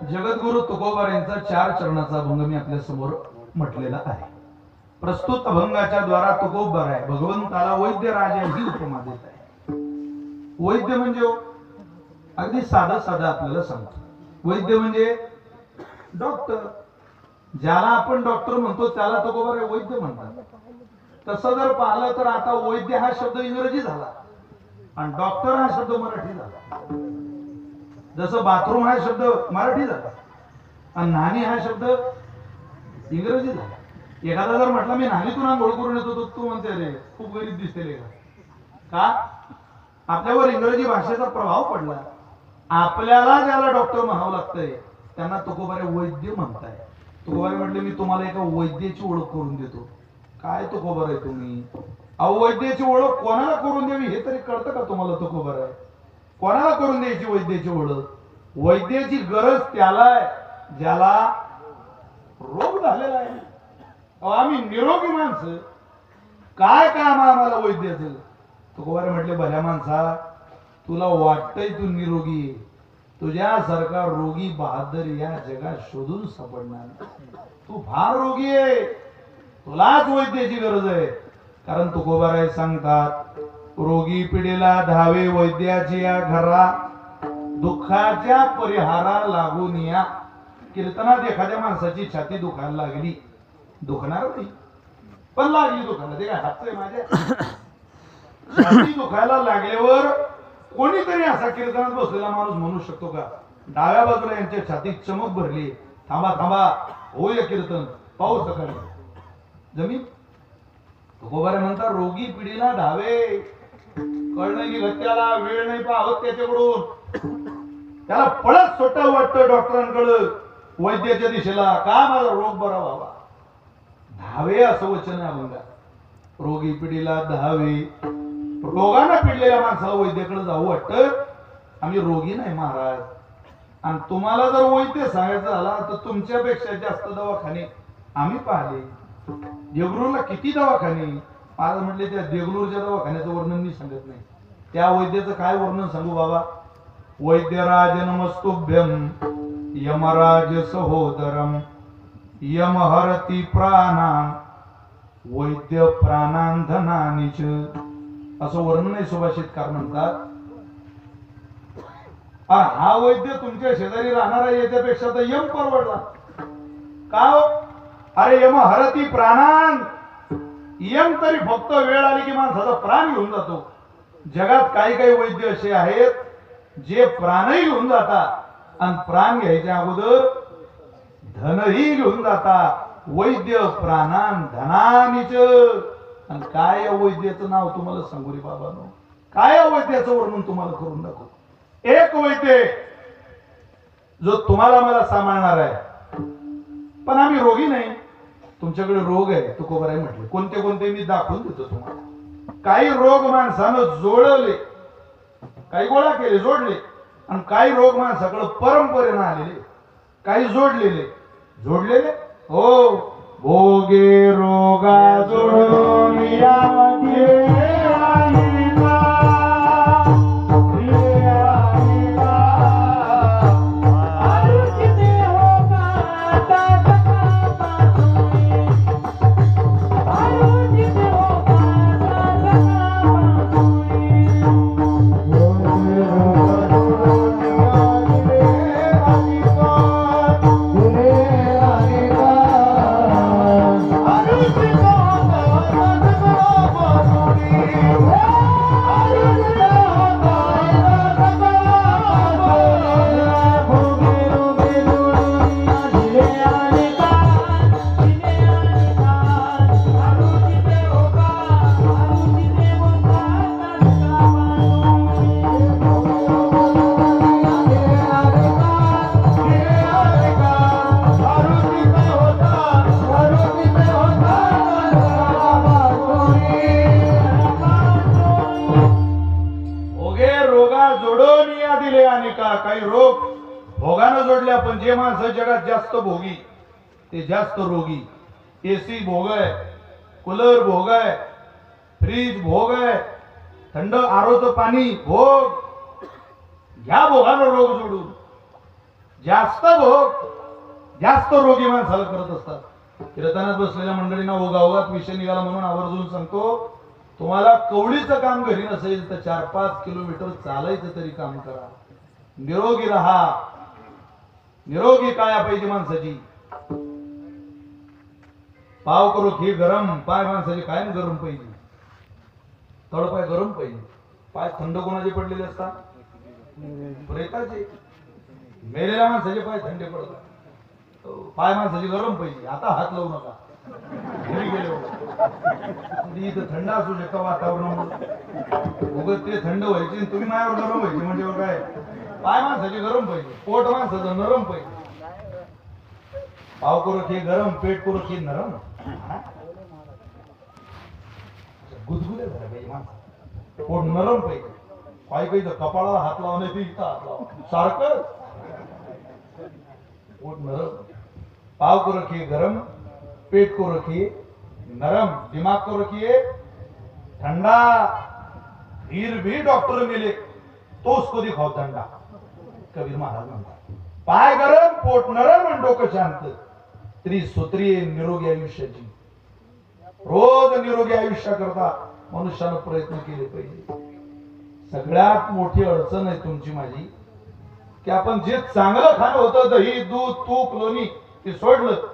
जगद्गुरु तुकोबार यांचा 4 चरणाचा अभंग मी आपल्या समोर म्हटलेला आहे। प्रस्तुत अभंगाच्या द्वारा तुकोबार आहे भगवंताला वैद्य राजा ही उपमा देत आहे। वैद्य म्हणजे अगदी साधा साधा आपल्याला सांगतो। वैद्य म्हणजे डॉक्टर, ज्याला आपण डॉक्टर म्हणतो त्याला तुकोबार वैद्य म्हणतात। तसं जर पाहिलं तर आता वैद्य हा शब्द इंग्रजी झाला आणि डॉक्टर हा शब्द मराठी झाला। जसं बाथरूम हा शब्द मराठी झाला आणि न्हाणी हा शब्द इंग्रजी झाला। एखादा जर म्हटलं मी न्हाणीतून आंघोळ करून येतो तर तू म्हणते रे खूप गरीब दिसते का? आपल्यावर इंग्रजी भाषेचा प्रभाव पडला। आपल्याला ज्याला डॉक्टर म्हणावं लागतंय त्यांना तुकोबारे वैद्य म्हणताय। तुकोबारे म्हटले मी तुम्हाला एका वैद्याची ओळख करून देतो। काय तुकोबार आहे तुम्ही? अहो वैद्याची ओळख कोणाला करून द्यावी हे तरी कळतं का तुम्हाला? तुकोबार आहे कोणाला करून द्यायची वैद्याची ओळख? वैद्याची गरज त्याला आहे ज्याला रोग झालेला आहे। आम्ही निरोगी माणसं काय काम आम्हाला वैद्याचं? तुकोबार म्हटले भल्या माणसा तुला वाटतंय तू निरोगी, तुझ्यासारखा रोगी बहादर या जगात शोधून सापडणार। तू फार रोगी आहे, तुलाच वैद्याची गरज आहे। कारण तुकोबाराय सांगतात रोगी पिढीला धावे वैद्याची या घरा, दुःखाच्या परिहारा लागून या। कीर्तनात एखाद्या माणसाची छाती दुखायला लागली, दुखणार नाही पण लागली दुखायला, ते काय हातचं आहे माझ्या? छाती दुखायला लागल्यावर कोणीतरी असा कीर्तनात बसलेला माणूस म्हणू शकतो का डाव्या बाजूला यांच्या छातीत चमक भरली, थांबा थांबा होय कीर्तन, पाऊस सकाळी जमीन? तुकोबार म्हणतात रोगी पिढीला धावे, कळ नाही निघत त्याला, वेळ नाही पाहत त्याच्याकडून, त्याला पळत स्वतः वाटतं डॉक्टरांकडे वैद्याच्या दिशेला का माझा रोग बरा व्हावा। धावे असं वचन आहे अभंगात। रोगी पिढीला धावे, रोगाने पिडलेल्या माणसाला वैद्याकडे जाऊ वाटतं। आम्ही रोगी नाही महाराज, आणि तुम्हाला जर वैद्य सांगायचं झाला तर तुमच्यापेक्षा जास्त दवाखाने आम्ही पाहिले। देगलूरला किती दवाखाने, आज म्हटले त्या देगलूरच्या दवाखान्याचं वर्णन मी सांगत नाही, त्या वैद्याचं काय वर्णन सांगू बाबा? वैद्यराज नमस्तुभ्यम यमराज सहोदरम यमहरती प्राणा वैद्य प्राणांधनानिच, असं वर्णन आहे। सुभाषितकार म्हणतात हा वैद्य तुमच्या शेजारी राहणारा याच्यापेक्षा तर यम परवडला का? अरे यम हरती प्राणान, यम तरी फक्त वेळ आली की माणसाचा प्राण घेऊन जातो। जगात काही काही वैद्य असे आहेत जे प्राणही घेऊन जातात आणि प्राण घ्यायच्या अगोदर धनही घेऊन जातात। वैद्य प्राणान धनानीच। आणि काय या वैद्याचं नाव तुम्हाला सांगू रे बाबांनो, काय या वैद्याचं वर्णन तुम्हाला करून दाखवू? एक वैद्य जो तुम्हाला मला सांभाळणार आहे, पण आम्ही रोगी नाही, तुमच्याकडे रोग आहे तुकोबाराय म्हटले। कोणते कोणते मी दाखवून देतो तुम्हाला। काही रोग माणसानं जोडले, काही गोळा केले जोडले, आणि काही रोग माणसाकडे परंपरेनं आलेले, काही जोडलेले हो। भोगे रोगा जोडून या काही रोग भोगानं जोडल्या, पण जे माणसं जगात जास्त भोगी ते जास्त रोगी। एसी भोग आहे, कूलर भोग आहे, फ्रीज भोग आहे, थंड आरोचं पाणी भोग, ह्या भोगानं रोग जोडून जास्त भोग जास्त रोगी माणसाला करत असतात. कीर्तनात बसलेल्या मंडळींना ओघाओघात विषय निघाला म्हणून आवर्जून सांगतो, तुम्हाला कवडीचं काम घरी नसेल तर 4-5 किलोमीटर चालायचं तरी काम करा. निरोगी राहा. निरोगी काया पाहिजे माणसाची. पाव करू ही गरम पाय माणसाचे कायम गरम पाहिजे. तळपाय गरम पाहिजे. पाय थंड कोणाचे पडलेले असतात? प्रेताचे. मेलेल्या माणसाचे पाय थंडे पडतात. पाय माणसाचे गरम पाहिजे. आता हात लावू नका. घरी गेले इथं थंड असू शकतं वातावरण. उगत ते थंड व्हायचे तुम्ही माझ्यावर गरम व्हायचे म्हणजे काय? पाय माणसाचे गरम पाहिजे. पोट माणसाचं नरम पाहिजे. पाव करू की गरम पेट करू की नरम. गुदगुले झाले पाहिजे माणसा. पोट नरम पाहिजे. पाय पाहिजे कपाळाला हात लावण्याची इथं हात लावा सारखं. पोट नरम. पाव को रखिए गरम, पेट को रखिए नरम, दिमाग को रखिए ठंडा. फिर भी डॉक्टर मिले तो उसको दिखाओ ठंडा. कबीर महाराज म्हणतात पाय गरम पोट नरम आणि डोकं शांत. त्रिसूत्री निरोगी आयुष्याची. रोज निरोगी आयुष्याकरता मनुष्यानं प्रयत्न केले पाहिजे. सगळ्यात मोठी अडचण आहे तुमची माझी की आपण जे चांगलं खाणं होतं दही दूध तूप लोणी ते सोडलं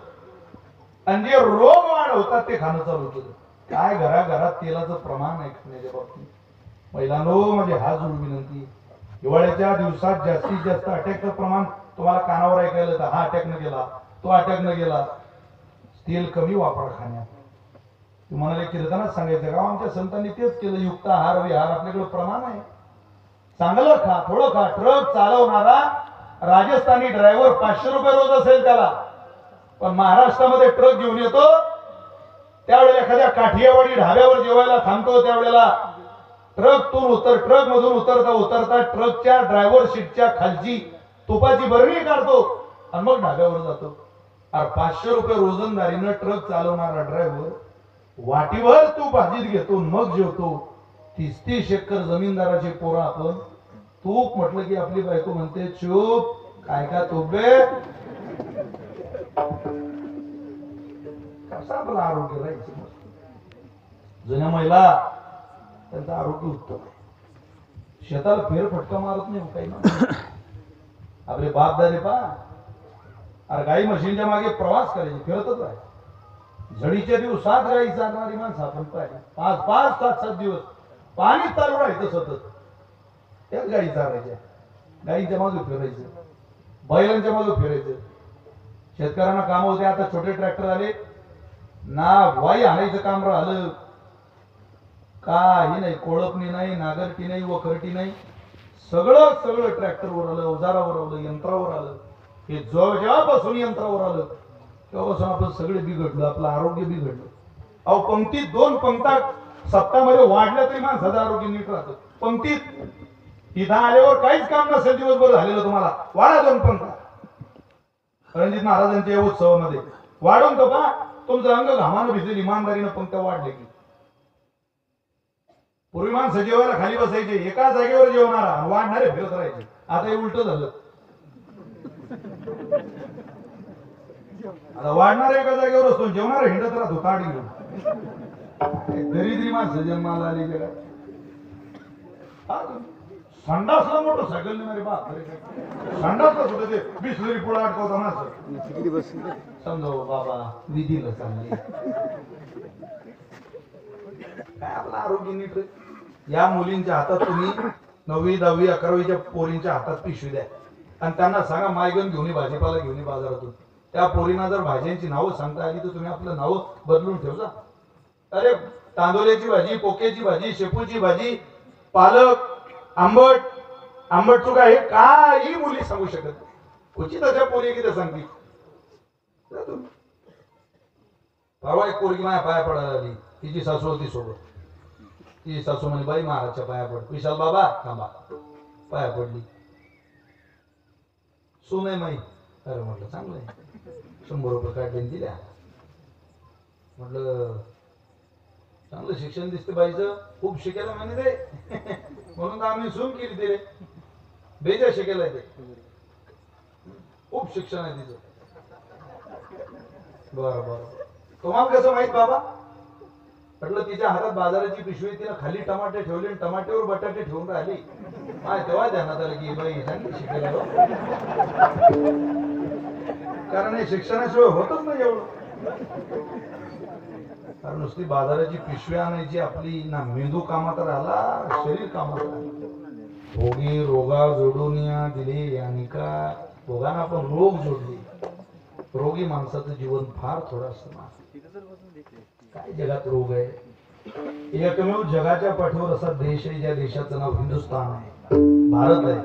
आणि जे रोग वाढ होतात ते खाणं चालू केलं. काय घराघरात तेलाचं प्रमाण आहे खाण्याच्या बाबतीत. महिलांनो माझी हात जोडून विनंती, हिवाळ्याच्या दिवसात जास्तीत जास्त अटॅकचं प्रमाण तुम्हाला कानावर ऐकायला येतं. हा अटॅक न गेला तो अटॅक न गेला. तेल कमी वापरा खाण्यात. तुम्हाला कीर्तनात सांगायचं का आमच्या संतांनी तेच केलं. युक्त आहार विहार आपल्याकडे प्रमाण आहे. चांगलं खा थोडं खा. ट्रक चालवणारा राजस्थानी ड्रायव्हर 500 रुपये रोज असेल त्याला, पण महाराष्ट्रामध्ये ट्रक घेऊन येतो त्यावेळेला एखाद्या काठियावाडी ढाब्यावर जेवायला थांबतो त्यावेळेला ट्रक मधून उतरता ट्रकच्या ड्रायव्हर सीटच्या खालची तुपाची बरणी काढतो आणि मग ढाब्यावर जातो. अरे 500 रुपये रोजंदारीनं ट्रक चालवणारा ड्रायव्हर वाटीवर तूप भाजीत घेतो मग जेवतो. 30-30 एकर जमीनदाराचे पोरं आपण तूप म्हटलं की आपली बायको म्हणते चूप काय का तूप बे. कसं आपलं आरोग्य राहायचं. जुन्या महिला त्यांचं आरोग्य उत्तम आहे. शेताला फेरफटका मारत नाही काही ना. आपले बाप दादे पा अरे गाई म्हशींच्या मागे प्रवास करायचे फिरतच आहे. झडीच्या दिवसात गाई चालणारी माणसं आपण पाहिजे. 5-5, 7-7 दिवस पाणी चालू राहायचं सतत. त्याच गाई चालायच्या. गाईच्या मागे फिरायचं बैलांच्या मागे फिरायचं. शेतकऱ्यांना काम होते. आता छोटे ट्रॅक्टर आले ना. वाई आणायचं काम राहिलं काही नाही. कोळपणी नाही नागरटी नाही वखरटी नाही. सगळं ट्रॅक्टरवर आलं अवजारावर आलं यंत्रावर आलं. हे जेव्हापासून यंत्रावर आलं तेव्हापासून आपण सगळे बिघडलं. आपलं आरोग्य बिघडलं. अहो पंक्तीत 2 पंक्ता सप्ताहामध्ये वाढल्या तरी माणसाचं आरोग्य नीट राहतं. पंक्तीत इथं आल्यावर काहीच काम नसेल दिवसभर झालेलं तुम्हाला वाढा 2 पंक्ता. रणजित महाराजांच्या उत्सवामध्ये वाढून तो पा तुमचं अंग घामानं भिजेल. इमानदारीनं पंक्त्या वाढले की पूर्वी माणसं जेवायला खाली बसायचे एका जागेवर जेवणारा वाढणारे फिरत राहायचे. आता हे उलट झालं. आता वाढणारा एका जागेवर असतो जेवणारा हिंडत राहतो काढ घेऊन. दरिद्री माणसं जन्माला आली जगात. संडासला मोठं सायकल नाही मारे बाप. संडासला सुद्धा ते बिसलेरी पुढे अडकवता माणसं. समजावं बाबा विधीला चालले. काय आपलं आरोग्य नीट. या मुलींच्या हातात तुम्ही 9वी 10वी 11वीच्या पोरींच्या हातात पिशवी द्या आणि त्यांना सांगा मायगन घेऊन भाजीपाला घेऊन बाजारातून. त्या पोरींना जर भाज्यांची नावं सांगता आली तर तुम्ही आपलं नाव बदलून ठेवजा. अरे तांदूळ्याची भाजी पोक्याची भाजी शेपूची भाजी पालक आंबट चुका हे काही मुली सांगू शकत नाही. क्वचित अशा पोरी किती सांगतील. परवा एक पोरगी माझ्या पाया पडायला आली. तिची सासू होती सोबत. ती सासू म्हणे बाई महाराजच्या पाया पड. विशाल बाबा थांबा. पाया पडली. सो नाही माई. अरे म्हटलं चांगलं आहे. 100 रुपये काढले दिल्या. म्हटलं चांगलं शिक्षण दिसते बाईचं. खूप शिकायला म्हणे ते म्हणून आम्ही सून केली ते रे. बेजा शिकायला ते खूप शिक्षण आहे तिचं. बरं बरं, तुम्हाला कसं माहित बाबा? म्हटलं तिच्या हातात बाजाराची पिशवी, तिला खाली टमाटे ठेवले आणि टमाट्यावर बटाटे ठेवून राहिली. तेव्हा ध्यानात आलं की बाई चांगली शिकायला. कारण हे शिक्षणाशिवाय होतच नाही एवढं. कारण नुसती बाजाराची पिशवी आणायची आपली ना, मेंदू कामात राहिला, शरीर कामात राहिला. भोगी रोगा जोडून या दिले आणि का भोगांना आपण रोग जोडले. रोगी माणसाचं जीवन फार थोडं असतं. काय जगात रोग आहे? एकमेव जगाच्या पाठीवर असा देश आहे ज्या देशाचं नाव हिंदुस्थान आहे, भारत आहे.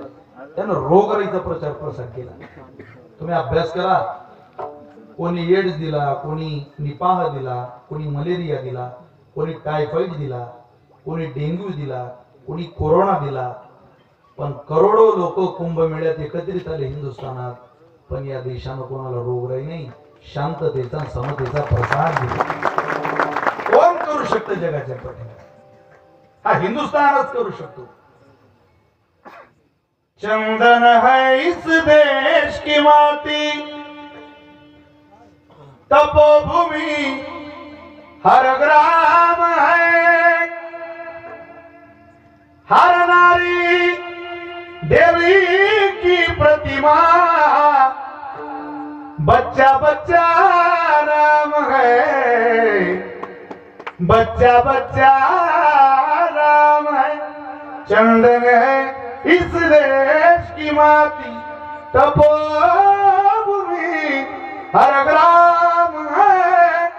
त्यानं रोगराईचा प्रचार प्रसार केला. तुम्ही अभ्यास करा. कोणी एड्स दिला, कोणी निपाह दिला, कोणी मलेरिया दिला, कोणी टायफॉइड दिला, कोणी डेंग्यू दिला, कोणी कोरोना दिला. पण करोडो लोक कुंभमेळ्यात एकत्रित आले हिंदुस्थानात. पण या देशानं कोणाला रोगराई नाही, शांततेचा समतेचा प्रसार दिला. कोण करू शकतं जगाच्या पाठीवर? हा हिंदुस्थानच करू शकतो. चंदन है इस देश की माती, तपोभूमि हर ग्राम है, हर नारी देवी की प्रतिमा, बच्चा बच्चा राम है, बच्चा बच्चा राम है. चंदन है इस देश की माटी, तपोभूमि हर ग्राम है,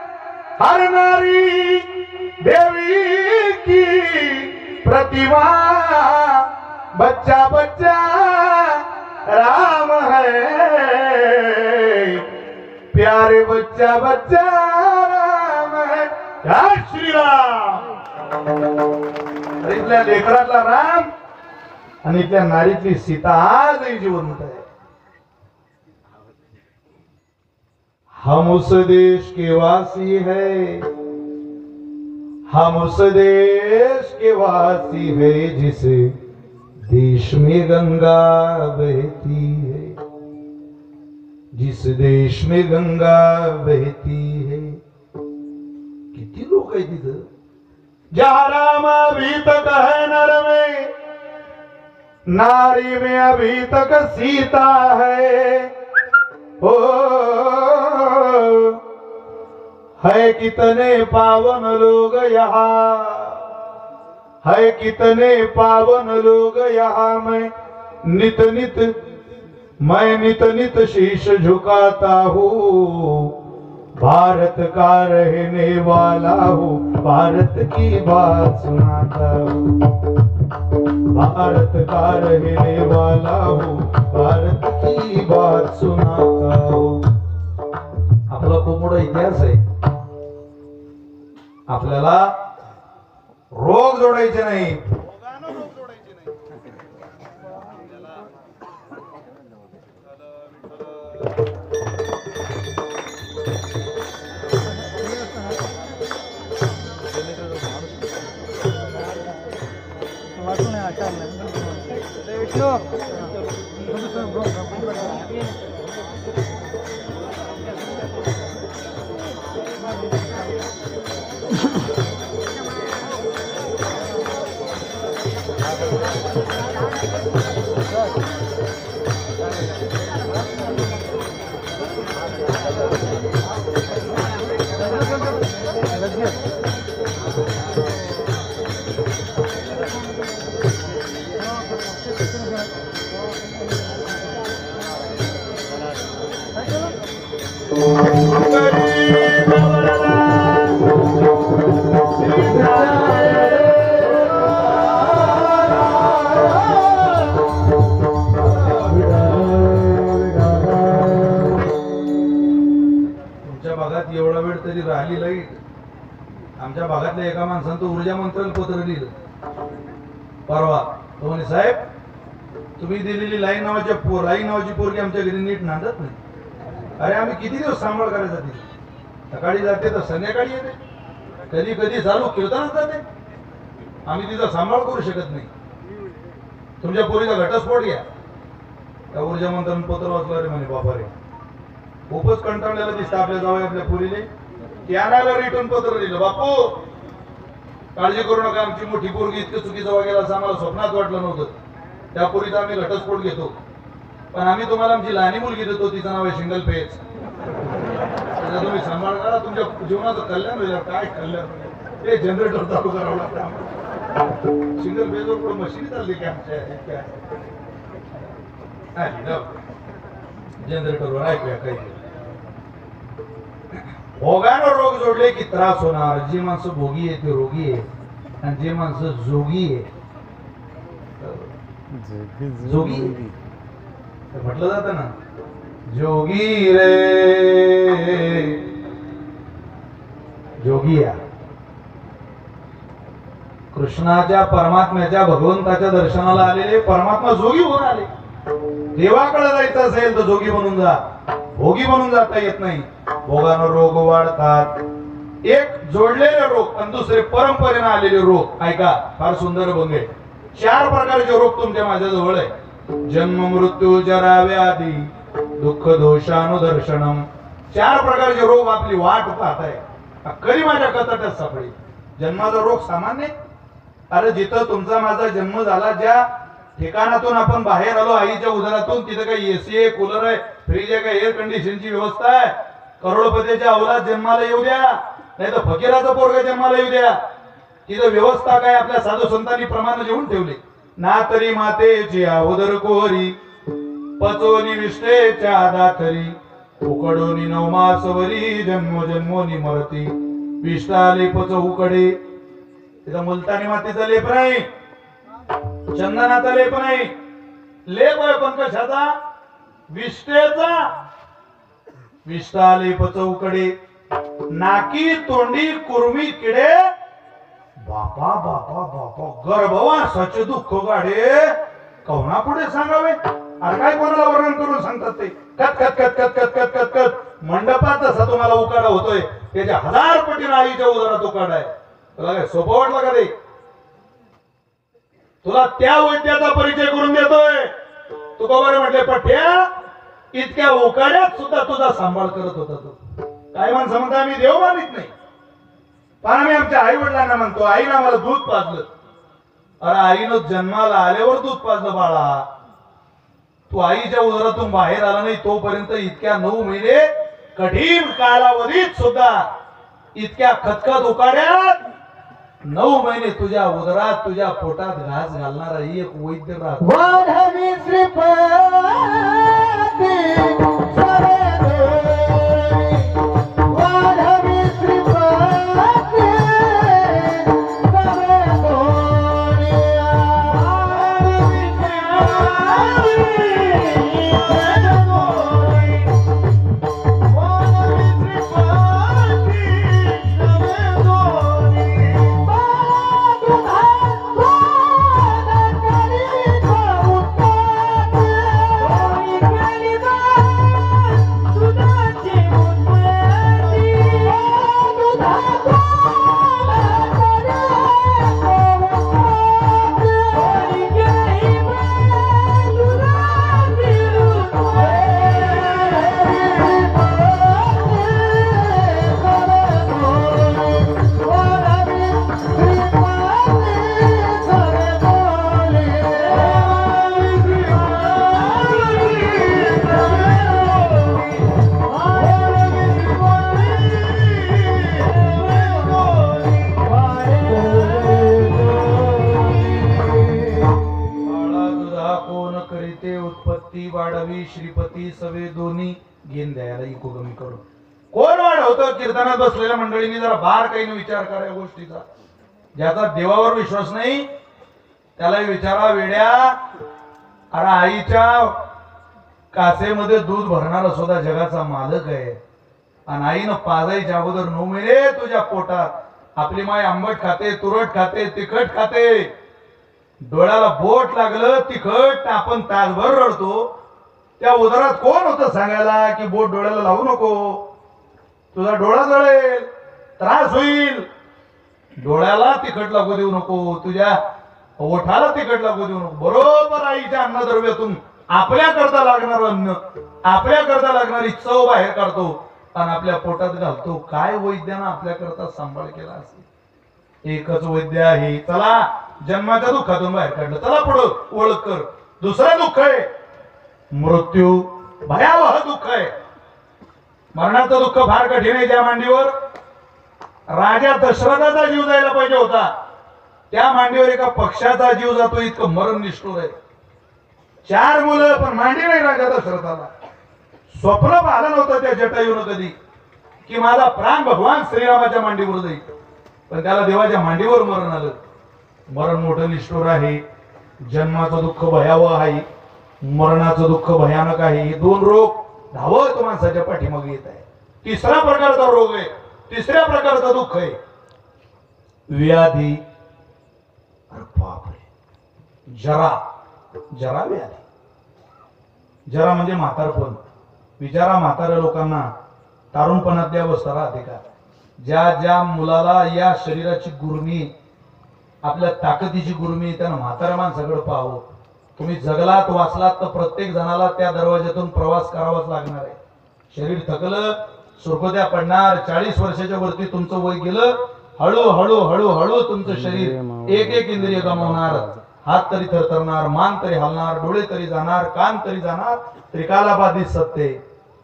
हर नारी देवी की प्रतिमा, बच्चा बच्चा राम है, प्यारे बच्चा बच्चा राम है. जय श्री राम. इथल्या लेकरातला राम आणि इथल्या नारीतली सीता आजही जिवंत आहे. हम उस देश के वासी है, हम उस देश के वासी है, जिस देश में गंगा बहती है, जिस देश में गंगा बहती है. किती लोक आहे तिथं. जहाँ राम अभी तक है नर में, नारी में अभी तक सीता है. ओ है कितने पावन लोग यहाँ, है कितने पावन लोग यहाँ. मैं नित नित शीश झुकाता हूँ, भारत का रहने वाला हूँ, भारत की बात सुनाता हूँ, भारत का रहने वाला हूँ, भारत की बात सुनाता हूँ. आपला खूप मोठा इतिहास आहे. आपल्याला रोग जोडायचे नाही. एवढा वेळ तरी राहिली लाईट. आमच्या भागातल्या एका माणसानं तो ऊर्जा मंत्र्याला पत्र लिहिलं परवा. तो म्हणे साहेब तुम्ही दिलेली लाईन नावाची पोरगी आमच्या घरी नीट नांदत नाही. अरे आम्ही किती दिवस सांभाळ करायचा तिथे. सकाळी जाते तर संध्याकाळी येते, कधी कधी चालू कीर्तनात जाते. आम्ही तिचा सांभाळ करू शकत नाही. तुमच्या पोरीचा घटस्फोट घ्या, त्या ऊर्जा मंत्रण पत्र वाचलं रे म्हणे बाबा रे, खूपच कंटाळलेलं दिसतं आपल्या जावई आपल्या पुरीले. त्याला रिटर्न पत्र दिलं, बापू काळजी करू नका, आमची मोठी पोरगी इतकं चुकीचं वागेल असं आम्हाला स्वप्नात वाटलं नव्हतं. त्या पोरीचा आम्ही घटस्फोट घेतो, पण आम्ही तुम्हाला आमची लहानी मुलगी देतो, तिचं नाव आहे सिंगल फेज. त्याचा तुम्ही सांभाळ करा, तुमच्या जीवनाचं कल्याण होईल. काय कल्याण? ते जनरेटर चालू करावं लागतं. सिंगल फेजवर पुढे मशीन चालली की आमच्या जनरेटरवर ऐकूया काही. भोगानं रोग जोडले की त्रास होणार. जी माणसं भोगी आहे ते रोगी आहे, आणि जे माणसं जोगी आहे जोगी म्हटलं जातं ना, जोगी रे जोगी या. कृष्णाच्या परमात्म्याच्या भगवंताच्या दर्शनाला आलेले परमात्मा जोगी होऊन आले. देवाकडे जायचं असेल तर जोगी बनून जा, भोगी बनून जाता येत नाही. भोगानं रोग वाढतात. एक जोडलेले रोग आणि दुसरे परंपरेने आलेले रोग. ऐका, फार सुंदर भंगे. 4 प्रकारचे रोग तुमच्या माझ्या जवळ आहे. जन्म मृत्यू जरा व्याधी दुःख दोषानुदर्शनम. 4 प्रकारचे रोग आपली वाट पाहत आहे. कधी माझ्या कचाट्यात सापडी. जन्माचा रोग सामान्य. अरे जिथं तुमचा माझा जन्म झाला, ज्या ठिकाणातून आपण बाहेर आलो आईच्या उदरातून, तिथं काही एसी आहे, कूलर आहे, फ्रीज आहे, काही एअर कंडिशनची व्यवस्था आहे. करोडपतीच्या अवलाद जन्माला येऊ द्या, नाही तर फकीराचा पोरगा जन्माला येऊ द्या. तिथं व्यवस्था काय आपल्या साधू संतांनी प्रमाण लिहून ठेवले. ना तरी मातेची उदर कोरी पचोनी विष्टेच्या दाथरी उकडोनी 9 मासवरी जन्मोजन्मोनी मरती विष्टाले पच उकडे. तिथं मुलतानी मातीचा लेप नाही, चंदनाचा लेप नाही. लेप आहे पण कशाचा? विष्टेचा. विष्टाले पच उकडे. नाकी तोंडी कुर्मी किडे. बापा बापा बापा, गर्भवासाचे दुःख गाडे कवना पुढे सांगावे. अरे काय कोणाला वर्णन करून सांगतात ते? कत कत कत कत कत कत कत कत मंडपात जसा तुम्हाला उकाडा होतोय, त्याच्या 1000 पटीने आईच्या उदरात उकाडा आहे. तुला काय सोपं वाटलं का रे? तुला त्या वैद्याचा परिचय करून देतोय. तू बरोबर म्हटले, पठ्या इतक्या उकाड्यात सुद्धा तुझा सांभाळ करत होता तो. काय माणसं म्हणता आम्ही देव मानित नाही, पण आम्ही आमच्या आई वडिलांना म्हणतो आईनं आम्हाला दूध पाजलं. अरे आईनं जन्माला आल्यावर दूध पाजलं बाळा. तू आईच्या उदरातून बाहेर आला नाही तोपर्यंत इतक्या 9 महिने कठीण कालावधीत सुद्धा इतक्या खतखत उकाड्यात 9 महिने तुझ्या उदरात तुझ्या पोटात घास घालणारा एक वैद्य राहतो. श्रीपती सवे दोन्ही घेऊन द्यायला इको कमी करून. कोण वाढवतं? कीर्तनात बसलेल्या मंडळींनी जरा बार काही विचार करा या गोष्टीचा. ज्याचा देवावर विश्वास नाही त्याला विचारा, वेड्या अरे आईच्या कासेमध्ये दूध भरणारा सुद्धा जगाचा मालक आहे. आणि आईनं पाजायच्या अगोदर 9 महिने तुझ्या पोटात आपली माय आंबट खाते, तुरट खाते, तिखट खाते. डोळ्याला बोट लागलं तिखट आपण तासभर रडतो. त्या उदरात कोण होतं सांगायला की बोट डोळ्याला लावू नको, तुझा डोळा जळेल, त्रास होईल. डोळ्याला तिखट लागू देऊ नको, तुझ्या ओठाला तिखट लागू देऊ नको. बरोबर आईच्या अन्नद्रव्यातून आपल्या करता लागणार अन्न, आपल्या करता लागणारी चव बाहेर काढतो आणि आपल्या पोटात घालतो. काय वैद्यानं आपल्या करता सांभाळ केला असेल. एकच वैद्य आहे. चला जन्माच्या दुःखातून बाहेर काढलं, चला पुढं ओळख कर. दुसरं दुःख आहे मृत्यू, भयावह दुःख आहे. मरणाचं दुःख फार कठीण आहे. ज्या मांडीवर राजा दशरथाचा जीव जायला पाहिजे होता त्या मांडीवर एका पक्षाचा जीव जातो, इतकं मरण निष्ठुर आहे. 4 मुलं पण मांडी नाही राजा दशरथाला. स्वप्न पाहिलं नव्हतं त्या जटायूनं कधी की माझा प्राण भगवान श्रीरामाच्या मांडीवर जाईल, पण त्याला देवाच्या मांडीवर मरण आलं. मरण मोठं निष्ठुर आहे. जन्माचं दुःख भयावह आहे, मरणाचं दुःख भयानक आहे. हे 2 रोग धावत माणसाच्या पाठीमागे येत आहे. तिसरा प्रकारचा रोग आहे, तिसऱ्या प्रकारचं दुःख आहे व्याधी. अरे बापरे, जरा जरा व्याधी. जरा म्हणजे म्हातारपण. विचारा म्हाताऱ्या लोकांना तारुणपणातल्या अवस्था राहते का? ज्या ज्या मुलाला या शरीराची गुरमी, आपल्या ताकदीची गुरमी, त्यानं म्हाताऱ्या माणसाकडे पाहावं. तुम्ही जगलात वाचलात तर प्रत्येक जणाला त्या दरवाज्यातून प्रवास करावाच लागणार आहे. शरीर थकलं, सुरकुत्या पडणार. 40 वर्षाच्या वरती तुमचं वय गेलं, हळूहळू हळूहळू तुमचं शरीर एक एक इंद्रिय गमावणार. हात तरी थरथरणार, मान तरी हलणार, डोळे तरी जाणार, कान तरी जाणार. त्रिकालाबाधित सत्य.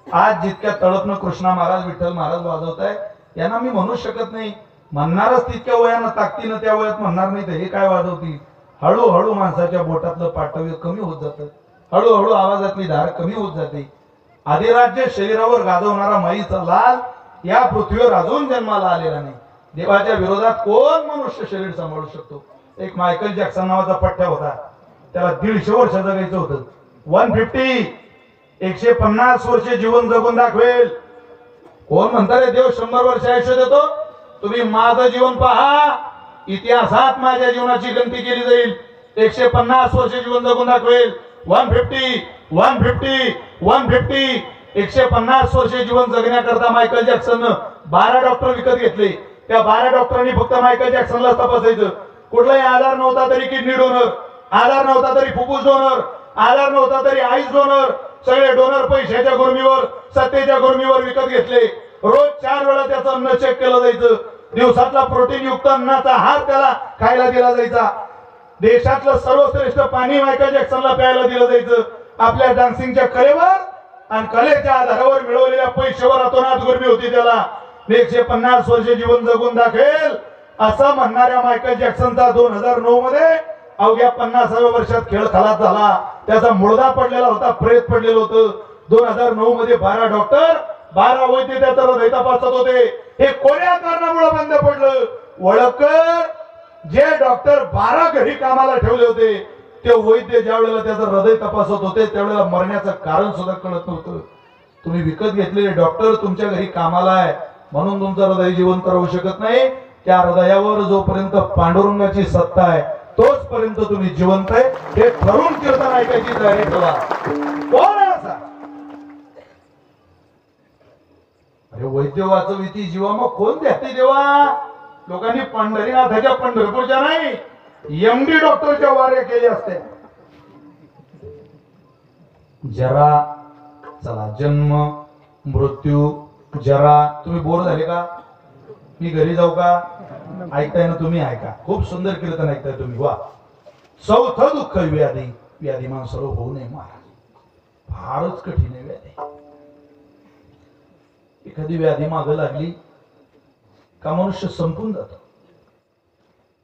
आज जितक्या तळपनं कृष्णा महाराज, विठ्ठल महाराज वाजवत आहे, यांना मी म्हणू शकत नाही. म्हणणारच तितक्या वयानं, ताकदीनं त्या वयात म्हणणार नाही तर हे काय वाजवतील. हळूहळू माणसाच्या बोटातलं पाठव्य कमी होत जातं, हळूहळू आवाजातली धार कमी होत जाते. अधिराज्य शरीरावर गाजवणारा माईचा लाल या पृथ्वीवर अजून जन्माला आलेला नाही. देवाच्या विरोधात कोण मनुष्य शरीर सांभाळू शकतो? एक मायकल जॅक्सन नावाचा पठ्ठ्या होता, त्याला 150 वर्ष जगायचं होतं. 150 150 वर्ष जीवन जगून दाखवेल. कोण म्हणता रे देव 100 वर्ष आयुष्य देतो? तुम्ही माझं जीवन पहा, इतिहासात माझ्या जीवनाची गणती केली जाईल. 150 वर्ष जीवन जगून दाखवेल. 150 150 150 150 वर्ष जीवन जगण्याकरता मायकल जॅक्सन 12 डॉक्टर विकत घेतले. त्या 12 डॉक्टरांनी फक्त मायकल जॅक्सनला तपासायचं. कुठलाही आधार नव्हता तरी किडनी डोनर, आधार नव्हता तरी फुफ्फुस डोनर, आधार नव्हता तरी आईस डोनर. सगळे डोनर पैशाच्या गुरमीवर, सत्तेच्या गुरमीवर विकत घेतले. रोज 4 वेळा त्याचं अन्न चेक केलं जायचं. दिवसातला प्रोटीन युक्त अन्नाचा हार त्याला खायला दिला जायचा. देशातलं सर्वश्रेष्ठ पाणी मायकल जॅक्सनला प्यायला दिलं जायचं. आपल्या डान्सिंगच्या कलेवर आणि कलेच्या आधारावर मिळवलेल्या पैशावर अतोनात गुरमी होती त्याला. 150 वर्ष जीवन जगून दाखवेल असं म्हणणाऱ्या मायकल जॅक्सनचा 2009 मध्ये अवघ्या 50व्या वर्षात खेळ खलास झाला. त्याचा मुळदा पडलेला होता, प्रेत पडलेलं होतं. 2009 मध्ये 12 डॉक्टर, 12 वैद्य त्याचं हृदय तपासत होते. हे कोण्या कारणामुळे बंद पडलं? ओळखकर जे डॉक्टर 12 घरी कामाला ठेवले होते ते वैद्य ज्या वेळेला त्याचं हृदय तपासत होते त्यावेळेला मरण्याचं कारण सुद्धा कळत नव्हतं. तुम्ही विकत घेतलेले डॉक्टर तुमच्या घरी कामाला आहे म्हणून तुमचं हृदय जिवंत राहू शकत नाही. त्या हृदयावर जोपर्यंत पांडुरंगाची सत्ता आहे तोचपर्यंत तुम्ही जिवंत आहे. हे ठरवून कीर्तन ऐकायची तयारी ठेवा. कोण आहे असा? अरे वैद्य वाचविती जीवा, मग कोण द्याते देवा? लोकांनी पंढरीनाथाच्या, पंढरपूरच्या नाही, एमडी डॉक्टरच्या वाऱ्या केल्या असत्या. जरा, चला जन्म मृत्यू जरा. तुम्ही बोर झाले का? मी घरी जाऊ का? ऐकताय ना तुम्ही? ऐका, खूप सुंदर कीर्तन ऐकताय तुम्ही. वा. चौथं दुःख व्याधी. व्याधी माणसाला होऊ नये महाराज, फारच कठीण आहे व्याधी. एखादी व्याधी मागं लागली का मनुष्य संपून जातो.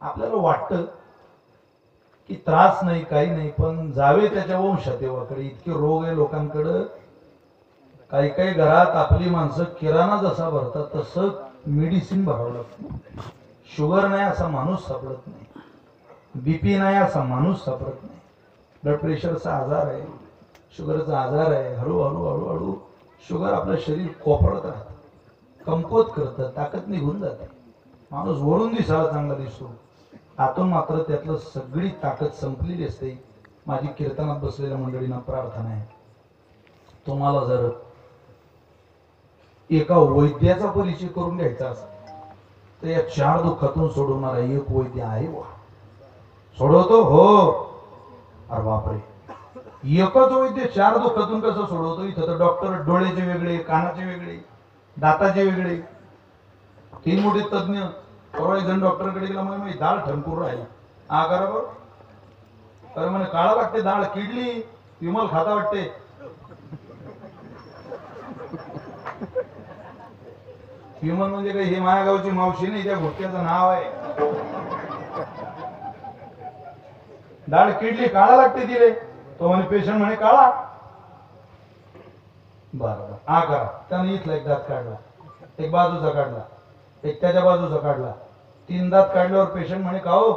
आपल्याला वाटतं की त्रास नाही, काही नाही, पण जावे त्याच्या वंशतेवाकडे. इतके रोग आहे लोकांकडं. काही काही घरात आपली माणसं किराणा जसा भरतात तसं मेडिसिन भरावं लागतं. शुगर नाही असा माणूस सापडत नाही, बीपी नाही असा माणूस सापडत नाही. ब्लड प्रेशरचा आजार आहे, शुगरचा आजार आहे. हळूहळू हळूहळू शुगर आपलं शरीर कोपरत राहतं, कमकुवत करतं, ताकद निघून जाते. माणूस वरून दिसायला चांगला दिसतो, आतून मात्र त्यातलं सगळी ताकद संपलेली असते. माझी कीर्तनात बसलेल्या मंडळींना प्रार्थना आहे, तुम्हाला जर एका वैद्याचा परिचय करून घ्यायचा असेल तर या 4 दुःखातून सोडवणारा एक वैद्य आहे. वा, सोडवतो हो. अरे बापरे, एकच वैद्य चार दुःखातून कसं सोडवतो? इथं तर डॉक्टर डोळ्याचे वेगळे, कानाचे वेगळे, दाताचे वेगळे, तीन मोठे तज्ञ. परवा एक जण डॉक्टरकडे गेला, म्हणे दाळ ठणकूर राहिली. हा करा बरं. तर म्हणे काळा लागते दाळ, किडली, विमल खाता वाटते. विमल म्हणजे काही हे मायागावची मावशी नाही, त्या घोट्याचं नाव आहे. दाढ किडली, काळा लागते तिले. तो म्हणे पेशंट म्हणे काळा. बरोबर, हा करा. त्याने इथला एक दात काढला, एक बाजूचा काढला, एक त्याच्या बाजूचा काढला. तीन दात काढल्यावर पेशंट म्हणे का हो,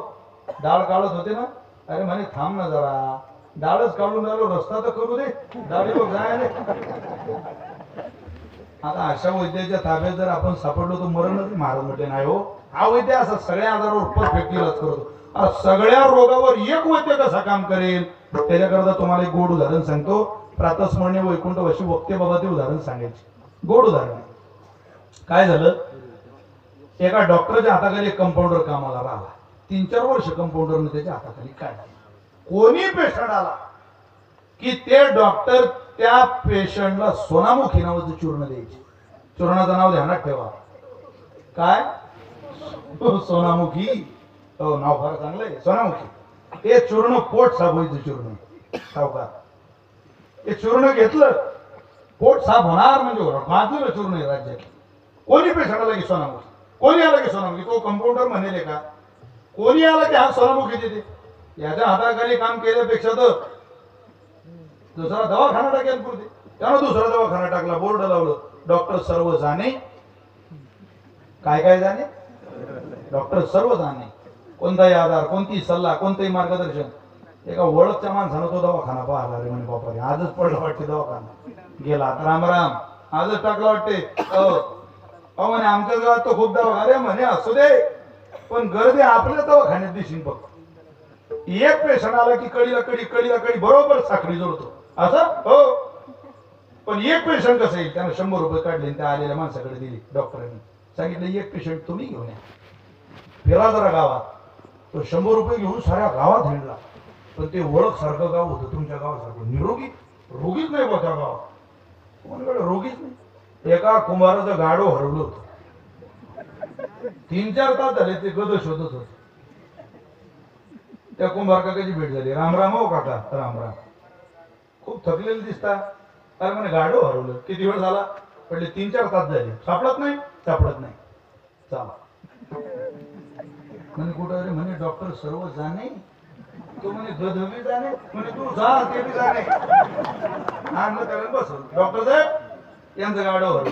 दाढ काढत होते ना? अरे म्हणे थांब ना जरा, दाढच काढून राहिलो, रस्ता तर करू दे, दाढी बघ जाय. आता अशा वैद्याच्या ताब्यात जर आपण सापडलो तर मरणच मारून म्हटले नाही हो. हा वैद्य असा सगळ्या आजारावर परफेक्ट इलाज करतो. सगळ्या रोगावर एक वैद्य कसा काम करेल? त्याच्याकरता तुम्हाला एक गोड उदाहरण सांगतो. प्रातस्मरणीय वैकुंठ वशी वक्ते बाबा ते उदाहरण सांगायचे. गोड उदाहरण. काय झालं, एका डॉक्टरच्या हाताखाली एक कंपाऊंडर कामाला राहिला. 3-4 वर्ष कंपाऊंडरने त्याच्या हाताखाली काढली. कोणी पेशंट आला की ते डॉक्टर त्या पेशंटला सोनामुखी नावाचं चूर्ण द्यायचे. चूर्णाचं नाव ध्यानात ठेवा. काय? सोनामुखी. हो, नाव फार चांगलं आहे, सोनामुखी. ते चूर्ण पोट साफ व्हायचं चूर्ण. सावकार ते चूर्ण घेतलं, पोट साफ होणार म्हणजे होणार. माजलं चूर्ण आहे राज्यात. कोणी पेशंट आला की सोनामुखी, कोणी आला की सोनामुखी. तो कंपाऊंडर म्हणेल का कोणी आला की हा सोनामुखी देते? याच्या हाताखाली काम केल्यापेक्षा तर दुसरा दवाखाना टाकेल पुरते. त्यानं दुसरा दवाखाना टाकला, बोर्ड लावलं, डॉक्टर सर्व जाणे. काय काय जाणे? डॉक्टर सर्व जाणे. कोणताही आधार, कोणतीही सल्ला, कोणतंही मार्गदर्शन. एका ओळखच्या माणसानं तो दवाखाना पाहिला. रे म्हणे बापा, आजच पडला वाटते दवाखाना. गेला राम राम, आजच टाकला वाटते. अहो म्हणे आमच्या गावात तो खूप दवाखाना. अरे म्हणे असू दे, पण गर्दी आपल्या दवाखान्यात दिसून बघ. एक पेशंट आला की कडीला कडी, कडीला कडी, बरोबर साखळी जोडतो असं. हो, पण एक पेशंट कसं येईल? त्यानं 100 रुपये काढले, त्या आलेल्या माणसाकडे दिली. डॉक्टरांनी सांगितलं एक पेशंट तुम्ही घेऊन या, फिरा जरा गावात. तो 100 रुपये घेऊन साऱ्या गावात हिंडला. पण ते ओळख सारखं गाव होतं तुमच्या गावासारखं. निरोगी रोगीच नाही बघा गावात. कोणाकडे रोगीच नाही. एका कुंभाराचं गाडो हरवलं होतं. 3-4 तास झाले ते गद शोधत होत. त्या कुंभार काकाची भेट झाली. राम राम हो काका. राम राम. खूप थकलेले दिसता. काय म्हणे गाडो हरवलं. किती वेळ झाला? पडले 3-4 तास झाले. सापडत नाही? सापडत नाही. चला म्हणे कुठं? अरे म्हणे डॉक्टर सर्व जाणे. तो म्हणे गधबी जाणे. म्हणे तू जा, ते बी जाणे. आणलं त्याला बसवलं. डॉक्टर साहेब यांचं गाडो हरवलं.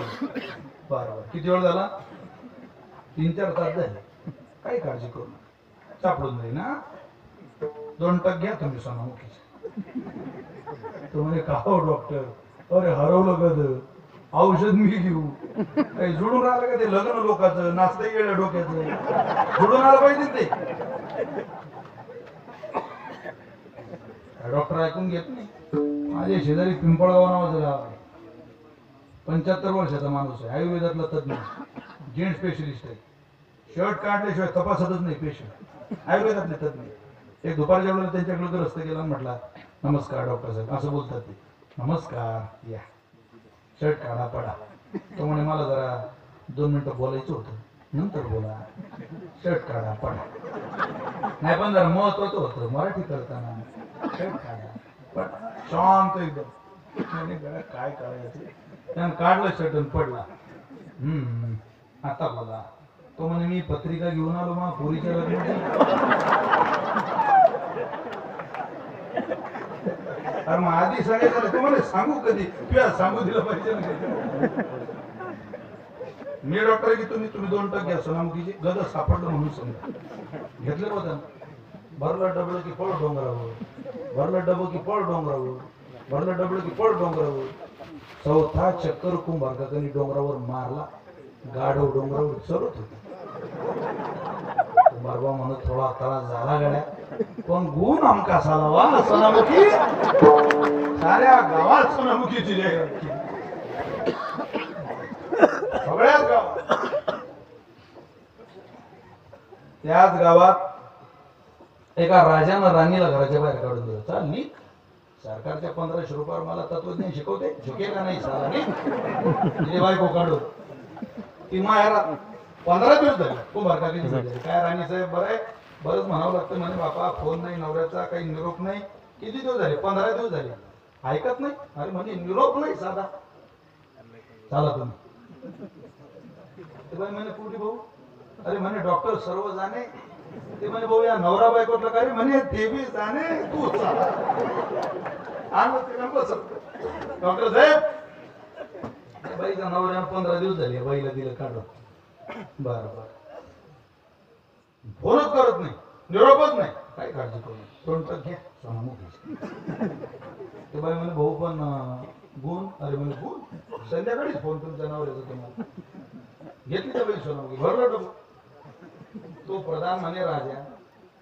बरोबर. किती वेळ झाला? 3-4 तास झाले. काही काळजी करू नका, सापडून जाईल ना. 2 टक घ्या तुम्ही सोनामुखीचे. तो म्हणे का हो डॉक्टर? अरे हरवलं गद, औषध मी घेऊ. काही जुडून आलं का ते लग्न लोकांचं, नाचता गेलं डोक्याचं, जुडून आलं पाहिजे ते. डॉक्टर ऐकून घेत नाही. माझ्या शेजारी पिंपळगाव नावाचं गाव आहे. 75 वर्षाचा माणूस आहे, आयुर्वेदातला तज्ञ, जेंट स्पेशलिस्ट आहे. शर्ट काढल्याशिवाय तपासतच नाही पेशंट. आयुर्वेदातले तज्ञ. एक दुपारच्या वेळेला त्यांच्याकडे रस्ता गेला, म्हटला नमस्कार डॉक्टर साहेब, असं बोलतात ते. नमस्कार, या शर्ट काढा, पडा. तो म्हणे मला जरा 2 मिनिटं बोलायचं होतं. नंतर बोला. शर्ट काढा, पडा. नाही पण जरा महत्वाचं होतं मराठी करताना. शर्ट काढा, पडा. शांत एकदम. काय करायचं? त्यानं काढलं शर्ट आणि पडला. आता बोला. तो म्हणे मी पत्रिका घेऊन आलो मग पोरीच्या लग्नाची. अरे मग आधी सांगायचं. तू म्हणे सांगू कधी? तुला सांगू दिलं पाहिजे ना. मी डॉक्टर की तुम्ही 2 टक घ्या सोनामुखीचे. गद सापडलं म्हणून समजा. घेतलं होतं. भरलं डबलं की पळ डोंगरावर, भरलं डबं की पळ डोंगरावर, भरलं डबलं की पळ डोंगरावर. 4था चक्कर कुंभार काकांनी डोंगरावर मारला. गाढव डोंगरावर चरत होते. कुंभारबा म्हणत थोडा त्रास झाला गड्या, पण गुण आमका साला वा सोनामुखी. साऱ्या गावात सोनामुखीची जाहिरात केली. सगळ्याच गावात. त्याच गावात एका राजानं राणीला घराच्या बाहेर काढून दिलं. चाल लीक सरकारच्या 1500 रुपयावर मला तत्वज्ञान शिकवते, झुकेल का नाही साला तिने बायको काढून ती माहेरात 15 दिवस झाले. कुंभार का किती झाले काय राणी साहेब बरं आहे, बरंच म्हणावं लागतं म्हणे बापा, फोन नाही नवऱ्याचा, काही निरोप नाही. किती दिवस झाले? 15 दिवस झाले. ऐकत नाही. अरे म्हणजे निरोप नाही साधा. चाला तुम्ही. ते बाई म्हणे कुठे भाऊ? अरे म्हणे डॉक्टर सर्व जाणे. ते म्हणे भाऊ या नवरा बायकोतलं काय रे? म्हणे ते बी जाणे तू चाला. डॉक्टर साहेब बाईचा नवऱ्या 15 दिवस झाले, बाईला दिलं काढून. बरं बरं, फोनच करत नाही, निरोपच नाही. काय काळजी करू, तोंड तर घ्या सोनामुखी. ते बाई म्हणे भाऊ पण गुण. अरे म्हणे गुण संध्याकाळीच फोन तुमच्या नावाचा तुम्हाला. घेतली त्या बाई सोनामुखी, भरलं डबं. तो प्रधान म्हणे राजा,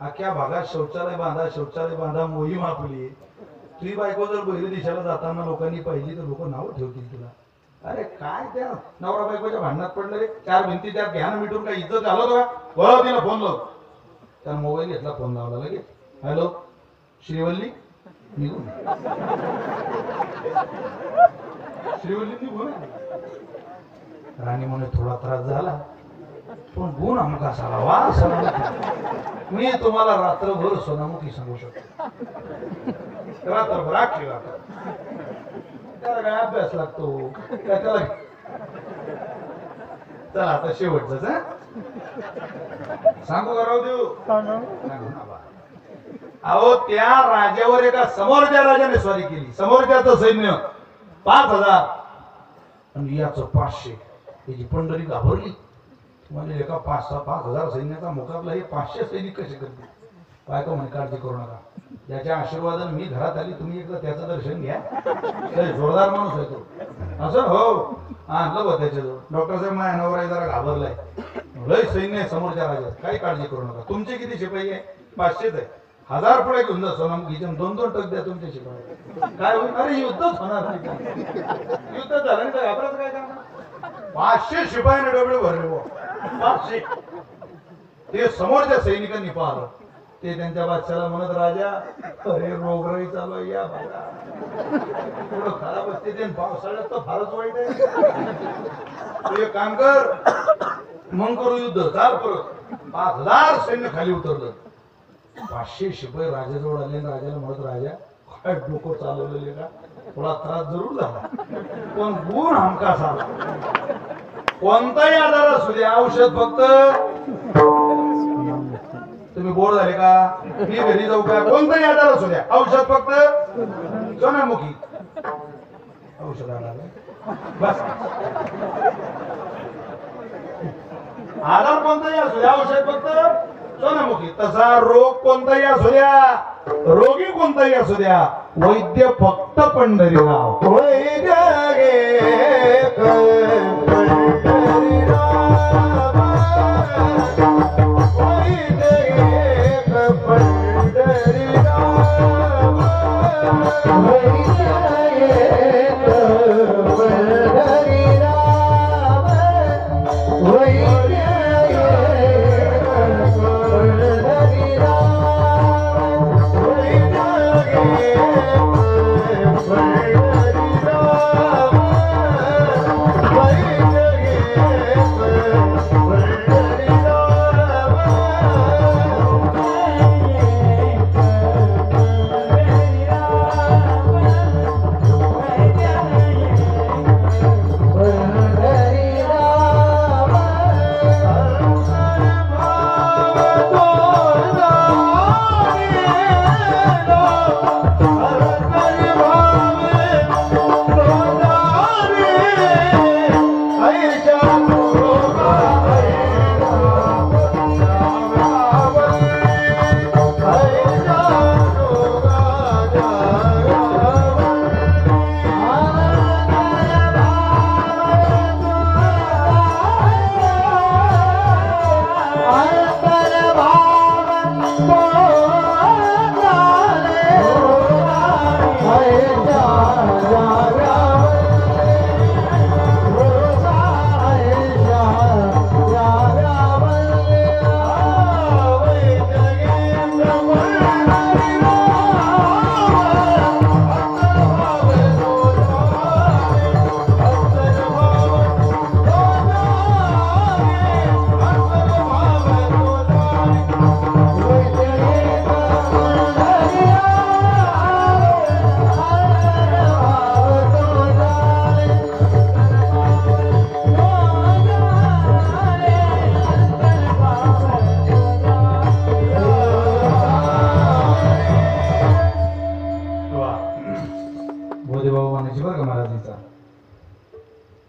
अख्ख्या भागात शौचालय बांधा मोहीम आपली. तुझी बायको जर बहिरी दिशेला जाताना लोकांनी पाहिली तर लोक नाव ठेवतील तुला. अरे काय त्या नवरा बायकोच्या भांडणात पडलं रे, 4 भिंती त्यात घ्या मिटून काय इज्जत घालवतो का? बोलाव तिला, फोन लाव. त्यानं मोबाईल घेतला, फोन लावला लगेच. हॅलो श्रीवल्ली, निघून श्रीवल्ली निघून. राणी म्हणे थोडा त्रास झाला पण गुण आमका साला वा सोनामुखी. मी तुम्हाला रात्रभर सोनामुखी सांगू शकतो. रात्रभर आखी रात्र. त्याला काय अभ्यास लागतो त्याला. चला आता शेवटच सांगू का राहू देऊ? अहो त्या राजावर एका समोरच्या राजाने स्वारी केली. समोरच्याचं सैन्य 5000 आणि याचं 500. त्याची पंढरी घाबरली. म्हणजे एका 5,000 सैन्याचा मुकाबला हे 500 सैनिक कसे करतील? बायको म्हणे काळजी करू नका, ज्याच्या आशीर्वादाने मी घरात आली तुम्ही एकदा त्याचं दर्शन घ्या. जोरदार माणूस आहे तो. असं हो आणलं बघ त्याच्याजवळ. डॉक्टर साहेब माझ्या नवरा जरा घाबरलाय, लय सैन्य आहे समोरच्या राज्यात, काही काळजी करू नका. तुमचे किती शिपाई आहे? 500 आहे. 1000 पुढे घेऊन जा सोनामुखीच्या, 2-2 टक द्या तुमच्या शिपाई. काय होईल? अरे युद्धच होणार नाही. युद्ध झालं नाही तर घाबरायचं काय करणार? 500 शिपाईने डबडे भरले. 500. ते समोरच्या सैनिकांनी पाहिलं. ते त्यांच्या बादशाला म्हणत, राजा अरे रोगराई चालू आहे या भागा, थोडं खराब असते ते, पावसाळ्यात तर फारच वाईट आहे. तू एक काम कर, मग करू युद्ध. चाल परत. 5000 सैन्य खाली उतरलं. 500 शिपाई राजाजवळ आले. राजाला म्हणत, राजा काय डोकं चालवलेले का? थोडा त्रास जरूर झाला पण गुण हमखास आला. कोणताही आजार असू दे, औषध फक्त. तुम्ही बोर झाले का? मी घरी जाऊ का? कोणताही आजार असू द्या, औषध फक्त सोनामुखी. औषध आला बस. आजार कोणताही असू द्या, औषध फक्त सोनामुखी. तसा रोग कोणताही असू द्या, रोगी कोणताही असू द्या, वैद्य फक्त पंढरीराव.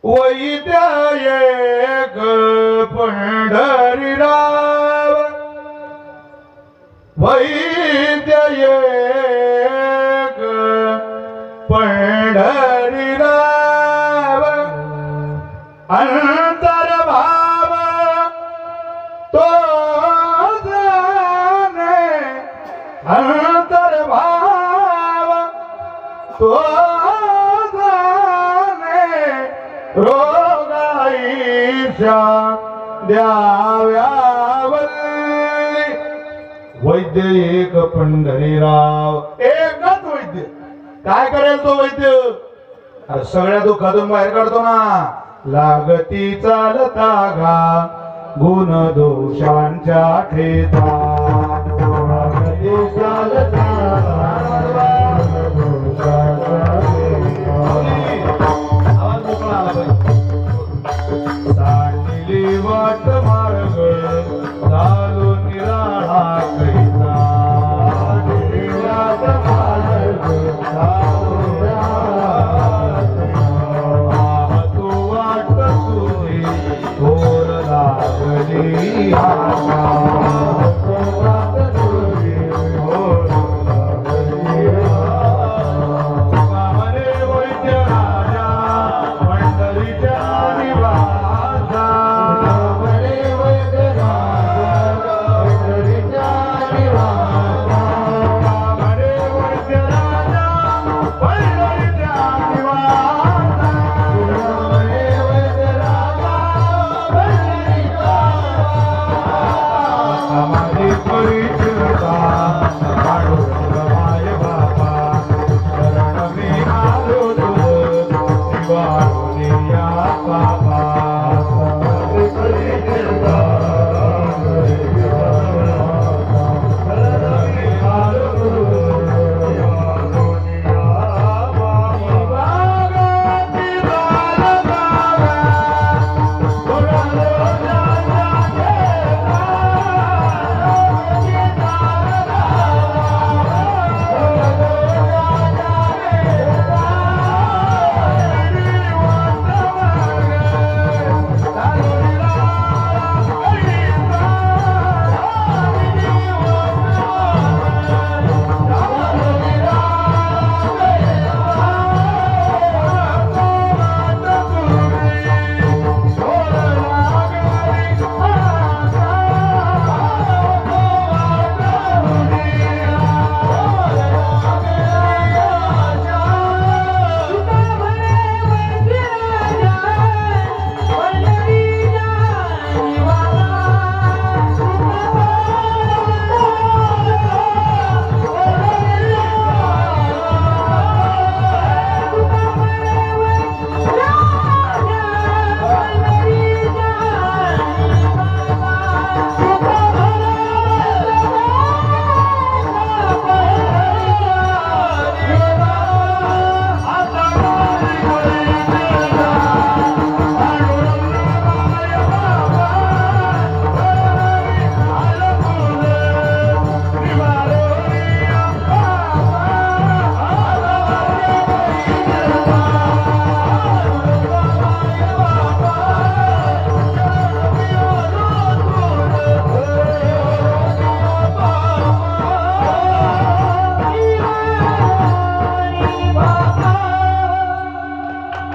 वैद्य एक पंढरीराव वैद्य एक पंढरीराव अंतर्भाव तो जाने अंतर्भाव तो जाने रोगाईशा द्याव्यावल्ली वैद्य एक पंढरीराव एकच वैद्य काय करेल तो वैद्य अरे सगळ्या दुःखातून बाहेर काढतो ना लागती चालता घा गुण दोषांच्या ठेचा लागती चालता आवाज मोकळा आला पाहिजे सांडली वाट मार्ग चालू निराळा कैसा सांडली वाट मार्ग चालू तू वाट तुझी थोर लागली आशा वाट तुझी थोर लागली कामरे वैद्य राजा पंढरीच्या निवासा कामरे वैद्य राजा पंढरीच्या निवासा कामरे वैद्य राजा पंढरीच्या निवासा कामरे वैद्य राजा पंढरीच्या समाधी परिचिता पांडुरंग माय बाबा शरण मी आलो निवारून या बाबा समाधी परिचिता शरण मी आलो निवारून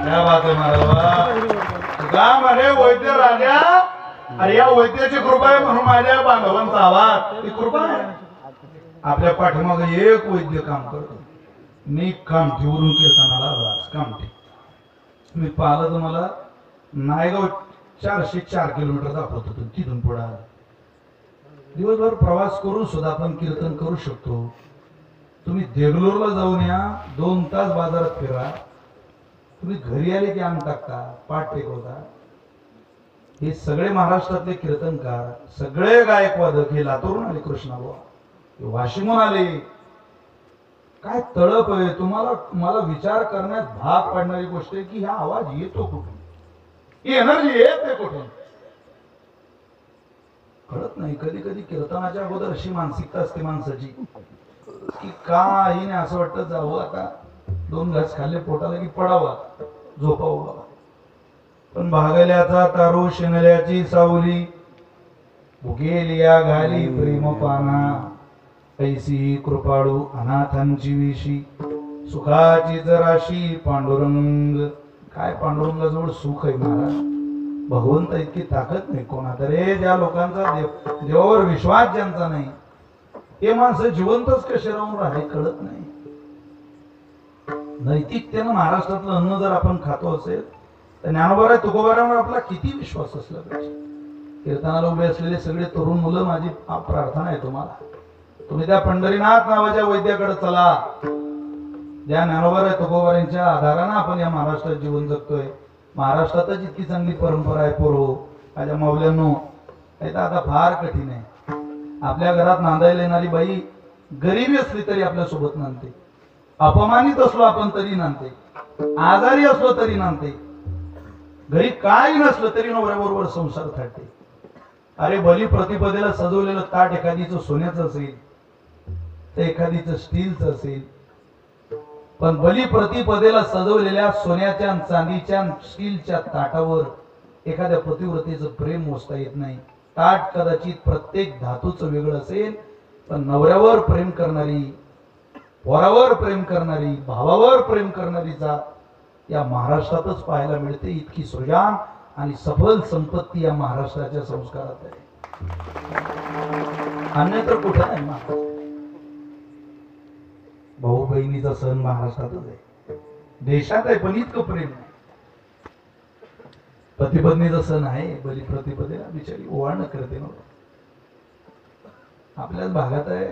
या बाबा बागाची दार दारा कोणाला वैद्य राजा अरे या वैद्याची कृपा आहे म्हणून माझ्या बांधवांचा आवाज ही कृपा आहे आपल्या पाठीमागे एक वैद्य काम करतो मी कामठीवरून कीर्तनाला आवाज कामठी मी पाहिलं तर मला नायगाव 404 किलोमीटर दाखवत होतो तिथून पुढे आलं दिवसभर प्रवास करून सुद्धा आपण कीर्तन करू शकतो तुम्ही देगलूरला जाऊन या 2 तास बाजारात फिरा तुम्ही घरी आले की अंग टाकता पाठ टेकवता हे सगळे महाराष्ट्रातले कीर्तनकार सगळे गायकवादक हे लातूरून आले कृष्णाबुवा वाशिमहून आले काय तळप आहे तुम्हाला मला विचार करण्यात भाग पाडणारी गोष्ट आहे की हा आवाज येतो कुठून ही एनर्जी येते कुठून कळत नाही कधी कधी कीर्तनाच्या अगोदर अशी मानसिकता असते माणसाची की काही नाही असं वाटतं जावं आता 2 घास खाल्ले पोटाला की पडावा झोपावं बाबा पण भागल्याचा तारू शिनल्याची सावली भुगेलिया घाली प्रेम पाना ऐसी कृपाळू अनाथांची विशी सुखाची जराशी पांडुरंग. काय पांडुरंगाजवळ सुख आहे महाराज? भगवंत इतकी ताकद नाही कोणात रे. ज्या लोकांचा देवावर विश्वास ज्यांचा नाही ते माणसं जिवंतच कसे राहून राहिले कळत नाही. नैतिकतेनं महाराष्ट्रातलं अन्न जर आपण खातो असेल तर ज्ञानोबा तुकोबारावर आपला किती विश्वास असला पाहिजे. कीर्तनाला उभे असलेले सगळे तरुण मुलं, माझी प्रार्थना आहे तुम्हाला, तुम्ही त्या पंढरीनाथ नावाच्या वैद्याकडे चला. ज्या ज्ञानोबा तुकोबारांच्या आधारानं आपण या महाराष्ट्रात जीवन जगतोय. महाराष्ट्रातच इतकी चांगली परंपरा आहे. पोरो माझ्या माऊल्यांनो, तर आता फार कठीण आहे. आपल्या घरात नांदायला येणारी बाई गरीबी असली तरी आपल्या सोबत नांदते, अपमानित असलो आपण तरी नांदते, आजारी असलो तरी नांदते, घरी काय नसलं तरी नवऱ्याबरोबर संसार थाटते. अरे बली प्रतिपदेला सजवलेलं ताट एखादीचं सोन्याचं असेल तर एखादीचं स्टीलचं असेल, पण बली प्रतिपदेला सजवलेल्या सोन्याच्या चांदीच्या स्टीलच्या ताटावर एखाद्या पतिव्रतेचं प्रेम मोजता येत नाही. ताट कदाचित प्रत्येक धातूचं वेगळं असेल, पण नवऱ्यावर प्रेम करणारी, पोरावर प्रेम करणारी, भावावर प्रेम करणारीचा या महाराष्ट्रातच पाहायला मिळते. इतकी सुजान आणि सफल संपत्ती या महाराष्ट्राच्या संस्कारात आहे. अन्यत्र कुठं नाही. महाराष्ट्र भाऊ बहिणीचा सण महाराष्ट्रातच आहे, देशात आहे, पण इतकं प्रेम आहे. पतिपत्नीचा सण आहे, बली प्रतिपदेला बिचारी ओवाळणं करते ना, आपल्याच भागात आहे.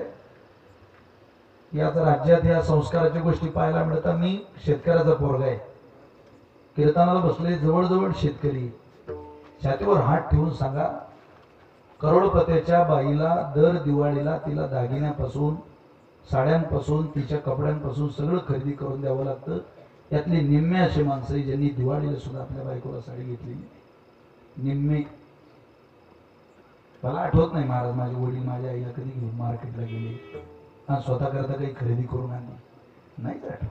याच राज्यात या संस्काराच्या गोष्टी पाहायला मिळतात. मी शेतकऱ्याचा पोरगा आहे, कीर्तनाला बसले जवळजवळ शेतकरी. छातीवर हात ठेवून सांगा, करोडपत्याच्या बाईला दर दिवाळीला तिला दागिन्यापासून, साड्यांपासून, तिच्या कपड्यांपासून सगळं खरेदी करून द्यावं लागतं. त्यातले निम्मे असे माणसं ज्यांनी दिवाळीला सुद्धा आपल्या बायकोला साडी घेतली नाही. निम्मे. मला आठवत नाही महाराज माझे वडील माझ्या आईला कधी घेऊन मार्केटला गेले आणि स्वतः करता काही खरेदी करून आणली नाही. आठवत.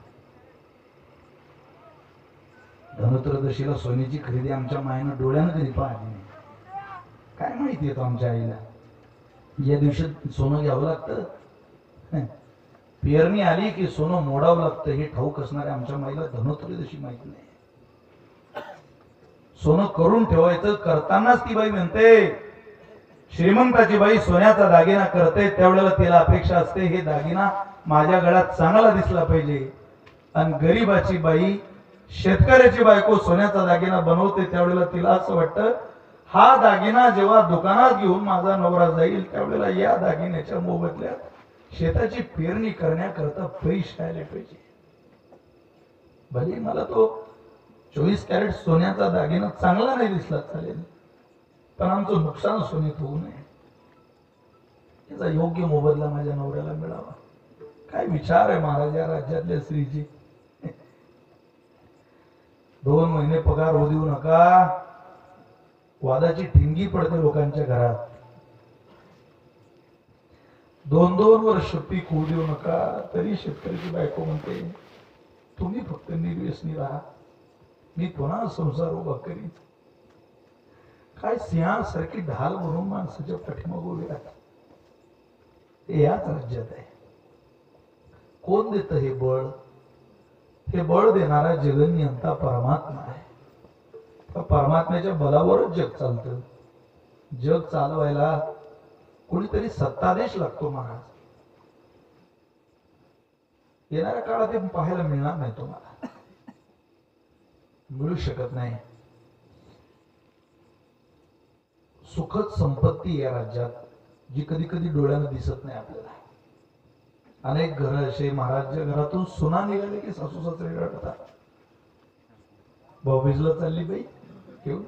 धनत्रयोदशीला सोन्याची खरेदी आमच्या मायनं डोळ्यानं कधी पाहिली नाही. काय माहिती येतो आमच्या आईला, या दिवशी सोनं घ्यावं लागतं, पेरणी आली की सोनं मोडावं लागतं हे ठाऊक असणाऱ्या आमच्या माईला धनत्रयोदशी माहित नाही. सोनं करून ठेवायचं, करतानाच ती बाई म्हणते, श्रीमंताची बाई सोन्याचा दागिना करते त्यावेळेला तिला अपेक्षा असते हे दागिना माझ्या गळ्यात चांगला दिसला पाहिजे. आणि गरीबाची बाई, शेतकऱ्याची बायको सोन्याचा दागिना बनवते त्यावेळेला तिला असं वाटतं हा दागिना जेव्हा दुकानात घेऊन माझा नवरा जाईल त्यावेळेला या दागिन्याच्या मोबदल्यात शेताची पेरणी करण्याकरता पैसे आले पाहिजे. भले मला तो 24 कॅरेट सोन्याचा दागिना चांगला नाही दिसला चालेल, पण आमचं नुकसान सोन्यात होऊ नये, याचा योग्य मोबदला माझ्या नवऱ्याला मिळावा. काय विचार आहे महाराज या राज्यातल्या स्त्रीची. 2 महिने पगार होऊ देऊ नका, वादाची ठिणगी पडते लोकांच्या घरात. 2-2 वर्ष पीक होऊ देऊ नका, तरी शेतकऱ्याची बायको म्हणते तुम्ही फक्त निर्व्यसनी राहा, मी पुन्हा संसार उभा करीन. काय सिंहासारखी ढाल म्हणून माणसाच्या पाठीमागे उभे राहतात. हे याच राज्यात आहे. कोण देत हे बळ? हे बळ देणारा जगन्यंता परमात्मा आहे. परमात्म्याच्या बलावरच जग चालतं. जग चालवायला कोणीतरी सत्तादेश लागतो महाराज. येणाऱ्या काळात ते पाहायला मिळणार नाही, तुम्हाला मिळू शकत नाही. सुखद संपत्ती या राज्यात जी कधी कधी डोळ्यानं दिसत नाही आपल्याला. अनेक घर असे महाराजच्या घरातून सुना निघाले की सासू सासरे रडतात. भाऊबीजला चालली बाई घेऊन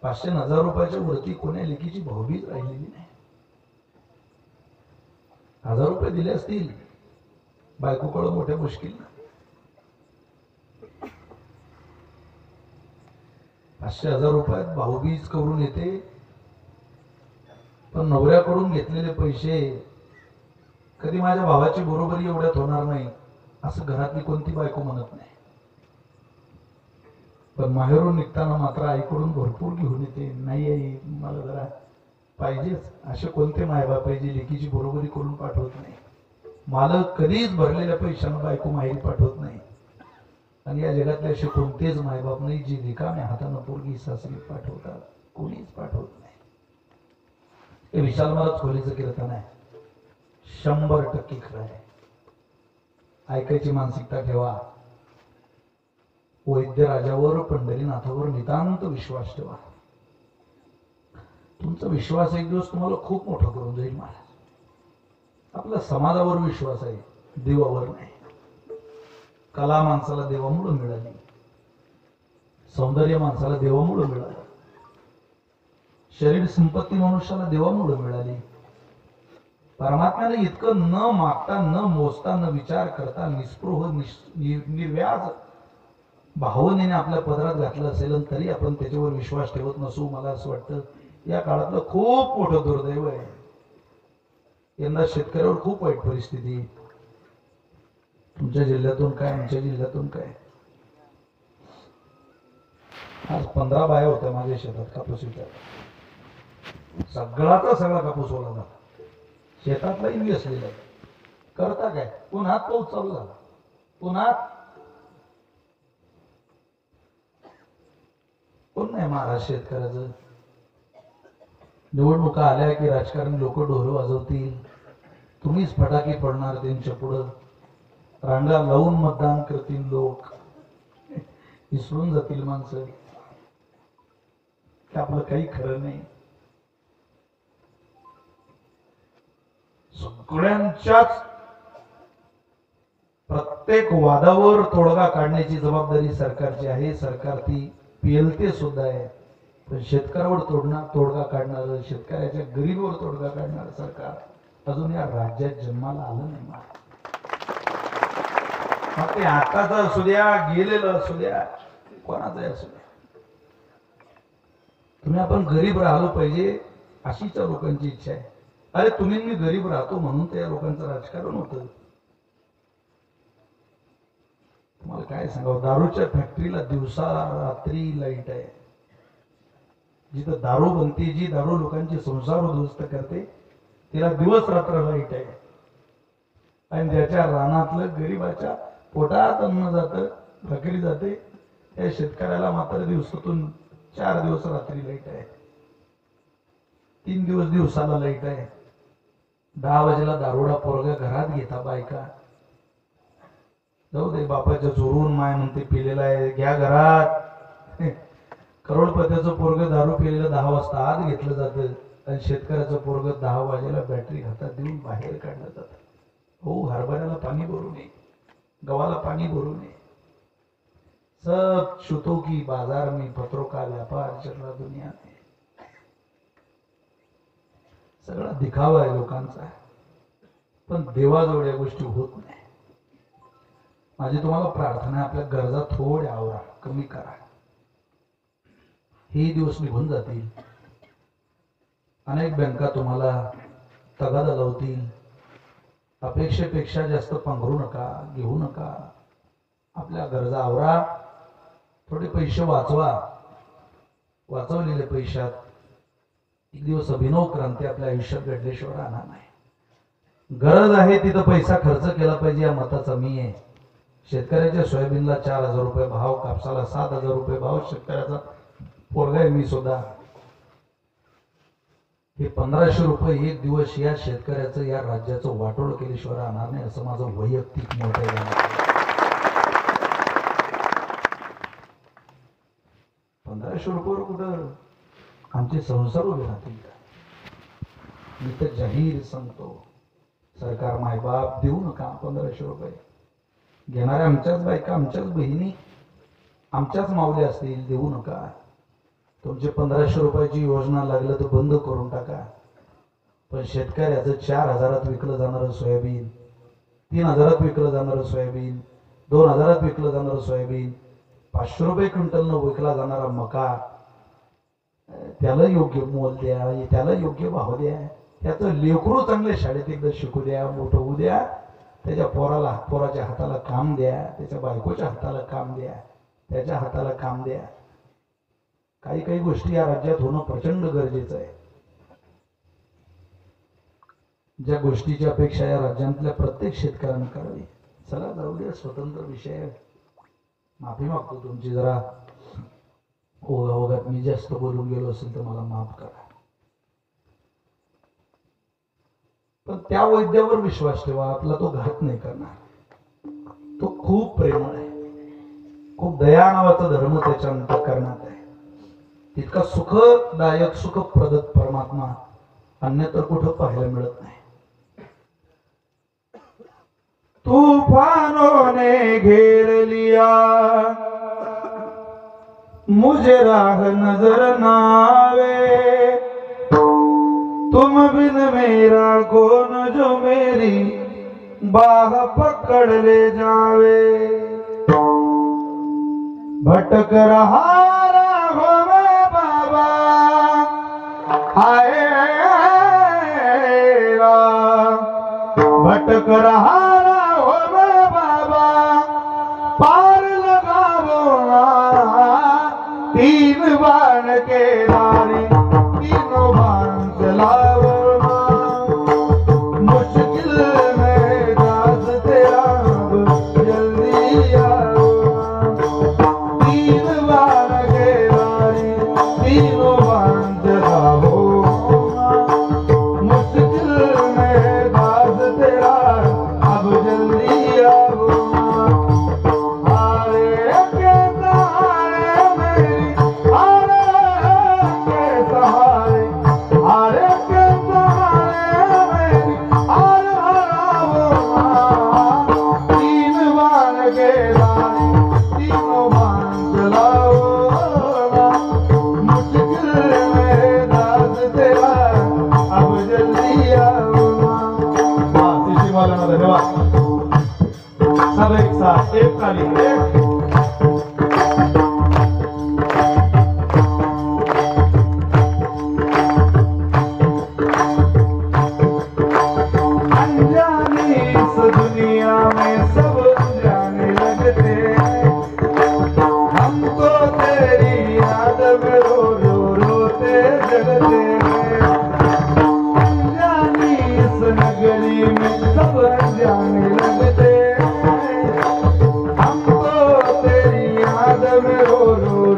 500-1000 रुपयाच्या वरती कोण्या लेकीची भाऊबीज राहिलेली नाही. 1000 रुपये दिले असतील बायकोकडे मोठ्या मुश्किल. 500-1000 रुपयात भाऊबीज करून येते, पण नवऱ्याकडून घेतलेले पैसे कधी माझ्या भावाची बरोबरी एवढ्यात होणार नाही असं घरातली कोणती बायको म्हणत नाही. पण माहेरून निघताना मात्र आईकडून भरपूर घेऊन येते. नाही आई मला जरा पाहिजेच. असे कोणते मायबाप आहे जे लेकीची बरोबरी करून पाठवत नाही. मालक कधीच भरलेल्या पैशानं बायको माहेरी पाठवत नाही. आणि या जगातले असे कोणतेच मायबाप नाही जे रिकाम्या हातानं पोरगी सासरी पाठवतात. कोणीच पाठवत नाही. हे विशाल महाराज खोलीचं कीर्तन आहे. 100% खरं आहे. ऐकायची मानसिकता ठेवा. वैद्य राजावर पंढरीनाथावर नितांत विश्वास ठेवा. तुमचा विश्वास एक दिवस तुम्हाला खूप मोठा करून जाईल महाराज. आपला समाजावर विश्वास आहे, देवावर नाही. कला माणसाला देवामुळे मिळाली, सौंदर्य माणसाला देवामुळे मिळालं, शरीर संपत्ती मनुष्याला देवामुळे मिळाली. परमात्म्याने इतकं न मागता, न मोजता, न विचार करता, निस्पृह निर्व्याज भावनेने आपल्या पदरात घातलं असेल तरी आपण त्याच्यावर विश्वास ठेवत नसू. मला असं वाटतं या काळातलं खूप मोठं दुर्दैव आहे. यंदा शेतकऱ्यावर खूप वाईट परिस्थिती. तुमच्या जिल्ह्यातून काय, आमच्या जिल्ह्यातून काय. आज 15 बाया होत्या माझ्या शेतात कापूस विकायला. सगळाचा सगळा कापूस ओला झाला. शेतातलाही व्यसलेला आहे. करता काय, पुन्हा पाऊस चालू झाला. पुन्हा कोण नाही महाराष्ट्र शेतकऱ्याचं. निवडणुका आल्या की राजकारणी लोक ढोल वाजवतील, तुम्हीच फटाके पडणार त्यांच्या पुढं, रांगा लावून मतदान करतील लोक, विसरून जातील माणसं. आपलं काही खरं नाही. सगळ्यांच्याच प्रत्येक वादावर तोडगा काढण्याची जबाबदारी सरकारची आहे. सरकार ती पेलते सुद्धा आहे. पण शेतकऱ्यावर तोडगा काढणार, शेतकऱ्याच्या गरीबीवर तोडगा काढणार सरकार अजून या राज्यात जन्माला आलं नाही. मग ते आताच असू द्या, गेलेलं असू द्या, कोणाचं असू द्या, तुम्ही आपण गरीब राहिलो पाहिजे अशीच लोकांची इच्छा आहे. अरे तुम्ही मी गरीब राहतो म्हणून त्या लोकांचं राजकारण होतं. तुम्हाला काय सांगावं, दारूच्या फॅक्टरीला दिवसा रात्री लाईट आहे. जिथं दारू बनते, जी दारू लोकांचे संसार उद्ध्वस्त करते, तिला दिवस रात्र लाईट आहे. आणि ज्याच्या रानातलं गरीबाच्या पोटात अन्न जातं, भाकरी जाते, त्या शेतकऱ्याला मात्र दिवसातून 4 दिवस रात्री लाईट आहे, 3 दिवस दिवसाला लाईट आहे. 10 वाजेला दारोडा पोरगा घरात घेता बायका. जाऊ दे बापाच्या चोरून माय म्हणते पिलेला आहे, घ्या घरात. करोडपत्याचं पोरग दारू पिलेलं 10 वाजता आत घेतलं जातं आणि शेतकऱ्याचं पोरग 10 वाजेला बॅटरी हातात देऊन बाहेर काढलं जातं. हो, हरभऱ्याला पाणी भरू नये, गव्हाला पाणी भरू नये. सब छुतो की बाजार में पत्रों का व्यापार चल रहा दुनिया में. सगळा दिखावा आहे लोकांचा. पण देवाजवळ या गोष्टी होत नाही. माझी तुम्हाला प्रार्थना आहे, आपल्या गरजा थोड्या आवरा, कमी करा. हे दिवस निघून जातील. अनेक बँका तुम्हाला तगादा लावतील. अपेक्षेपेक्षा जास्त पांघरू नका, घेऊ नका. आपल्या गरजा आवरा. थोडे पैसे वाचवा. वाचवलेल्या पैशात एक दिवस अभिनव क्रांती आपल्या आयुष्यात घडल्याशिवाय राहणार नाही. गरज आहे तिथं पैसा खर्च केला पाहिजे या मताचा मी आहे. शेतकऱ्याच्या सोयाबीनला 4000 रुपये भाव, कापसाला 7000 रुपये भाव. शेतकऱ्याचा पोरगा आहे मी सुद्धा. हे 1500 रुपये एक दिवस या शेतकऱ्याचं, या राज्याचं वाटोळ केल्याशिवाय राहणार नाही असं माझं वैयक्तिक मत आहे. 1500 रुपयावर कुठं आमचे संसार उभे राहतील का? मी तर जाहीर सांगतो, सरकार मायबाप देऊ नका 1500 रुपये. घेणाऱ्या आमच्याच बायका, आमच्याच बहिणी, आमच्याच माऊली असतील, देऊ नका. तुमचे 1500 रुपयाची योजना लागलं तर बंद करून टाका. पण शेतकऱ्याचं 4000 विकलं जाणारं सोयाबीन, 3000 विकलं जाणारं सोयाबीन, 2000 विकलं जाणारं सोयाबीन, 500 रुपये क्विंटलनं विकला जाणारा मका, त्याला योग्य मोल द्या, त्याला योग्य भाव द्या. त्याचं लेकरू चांगल्या शाळेत एकदा शिकू द्या, मोठं होऊ द्या. त्याच्या पोराच्या हाताला काम द्या, त्याच्या बायकोच्या हाताला काम द्या. त्याच्या हाताला काम द्या. काही काही गोष्टी या राज्यात होणं प्रचंड गरजेचं आहे. ज्या गोष्टीची अपेक्षा या राज्यातल्या प्रत्येक शेतकऱ्यांना करावी. चला जाऊ द्या, स्वतंत्र विषय. माफी मागतो तुमची, जरा ओघात मी जास्त बोलून गेलो असेल तर मला माफ करा. पण त्या वैद्यावर विश्वास ठेवा, आपला तो घात नाही करणार. तो खूप प्रेमळ आहे, खूप दया नावाचा धर्म त्याच्या अंतःकरणात आहे. तितका सुखदायक सुखप्रद परमात्मा अन्यत्र कुठं पाहायला मिळत नाही. तूफानों ने घेर लिया मुझे, राह नजर ना आवे, तुम बिन मेरा कौन जो मेरी बाह पकड़ ले जावे. भटक रहा हूँ मैं बाबा, हाय भटक रहा हूँ मैं बाबा, पार लगाओ तीन बाण के दारी, तीनों बाण चलाओ. मुश्किल में दास तेरा जल्दी आओ. तीन बाण के दारी, तीनों बाण चलाओ. मुश्किल में दास तेरा अब जल्दी आओ. सब एक साथ एक ताली. अनजाने इस दुनिया में सब जाने लगते हैं, हमको तेरी याद में रो रो रोते जगते हैं. अनजाने इस नगरी में सब जाने लगते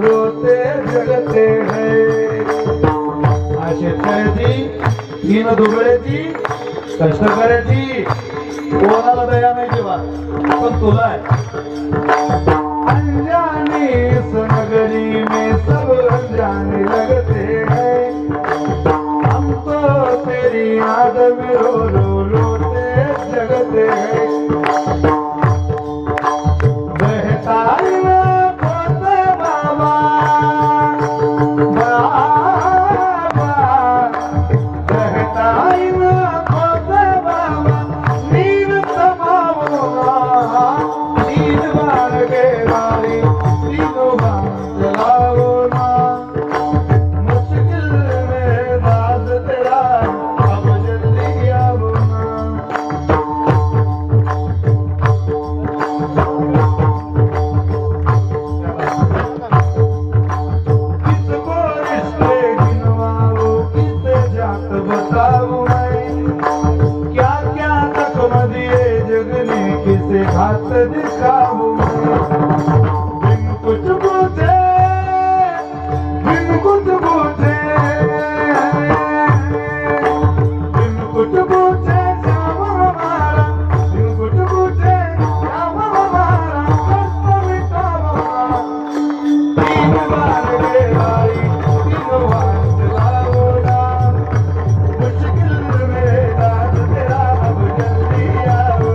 रोते जगते हैं. शेतकऱ्याची, दीन दुबळ्याची, कष्टकऱ्याची कोणाला दया नाही जेव्हा, पण तुला आहे. अनजाने इस नगरी में सब जाने लगते हैं, हम तो तेरी याद में रो रो रोते जगते हैं. बहता हाथ दिखाऊं बिन कुछ पूछे, बिन कुछ पूछे, बिन कुछ पूछे श्याम हमारा, बिन कुछ पूछे श्याम हमारा, कष्ट मिटाओ. तीन बार के आई, तीनों बार चलाओ ना. मुश्किल में दाद तेरा अब जल्दी आओ.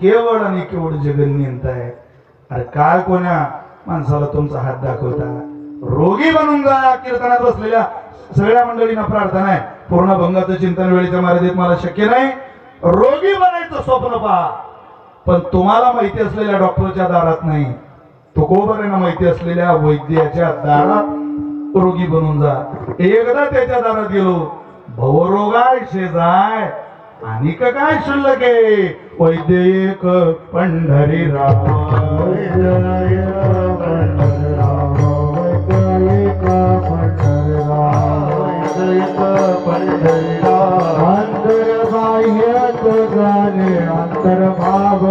केवळ आणि केवळ जगन्यंत आहे. अरे काय कोण्या माणसाला तुमचा हात दाखवता? रोगी बनून जा. कीर्तनात बसलेल्या सगळ्या मंडळींना प्रार्थना आहे, पूर्ण भंगाचं चिंतन वेळेच्या मर्यादेत मला शक्य नाही. रोगी बनायचं स्वप्न पहा, पण तुम्हाला माहिती असलेल्या डॉक्टरच्या दारात नाही, तुकोबारांना माहिती असलेल्या वैद्याच्या दारात रोगी बनून जा. एकदा त्याच्या दारात गेलो, भवरोगाय जाय आणि काय शिल्लक आहे. वैद्य एक पंढरीराव, अंतर बाह्यत जाणे अंतर्भाव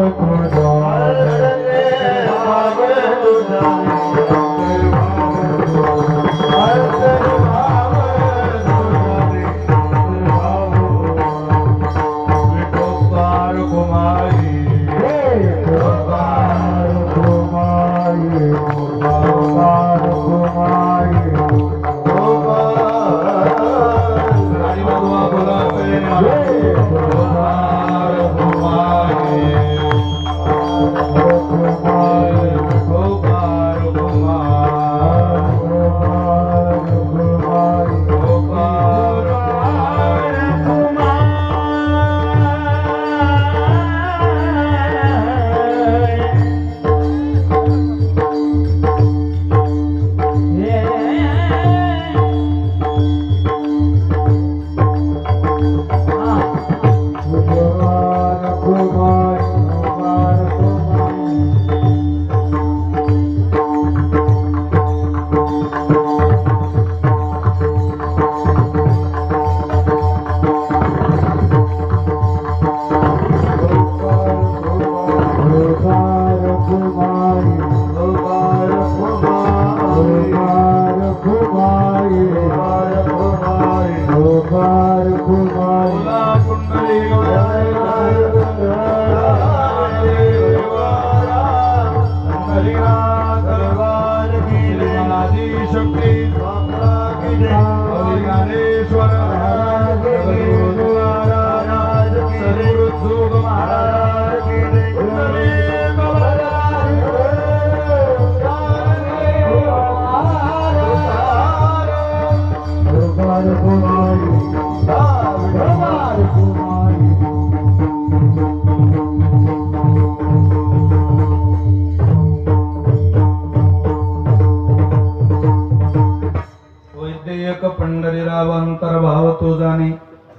पंढरीराव अंतर्भाव तो जाणे,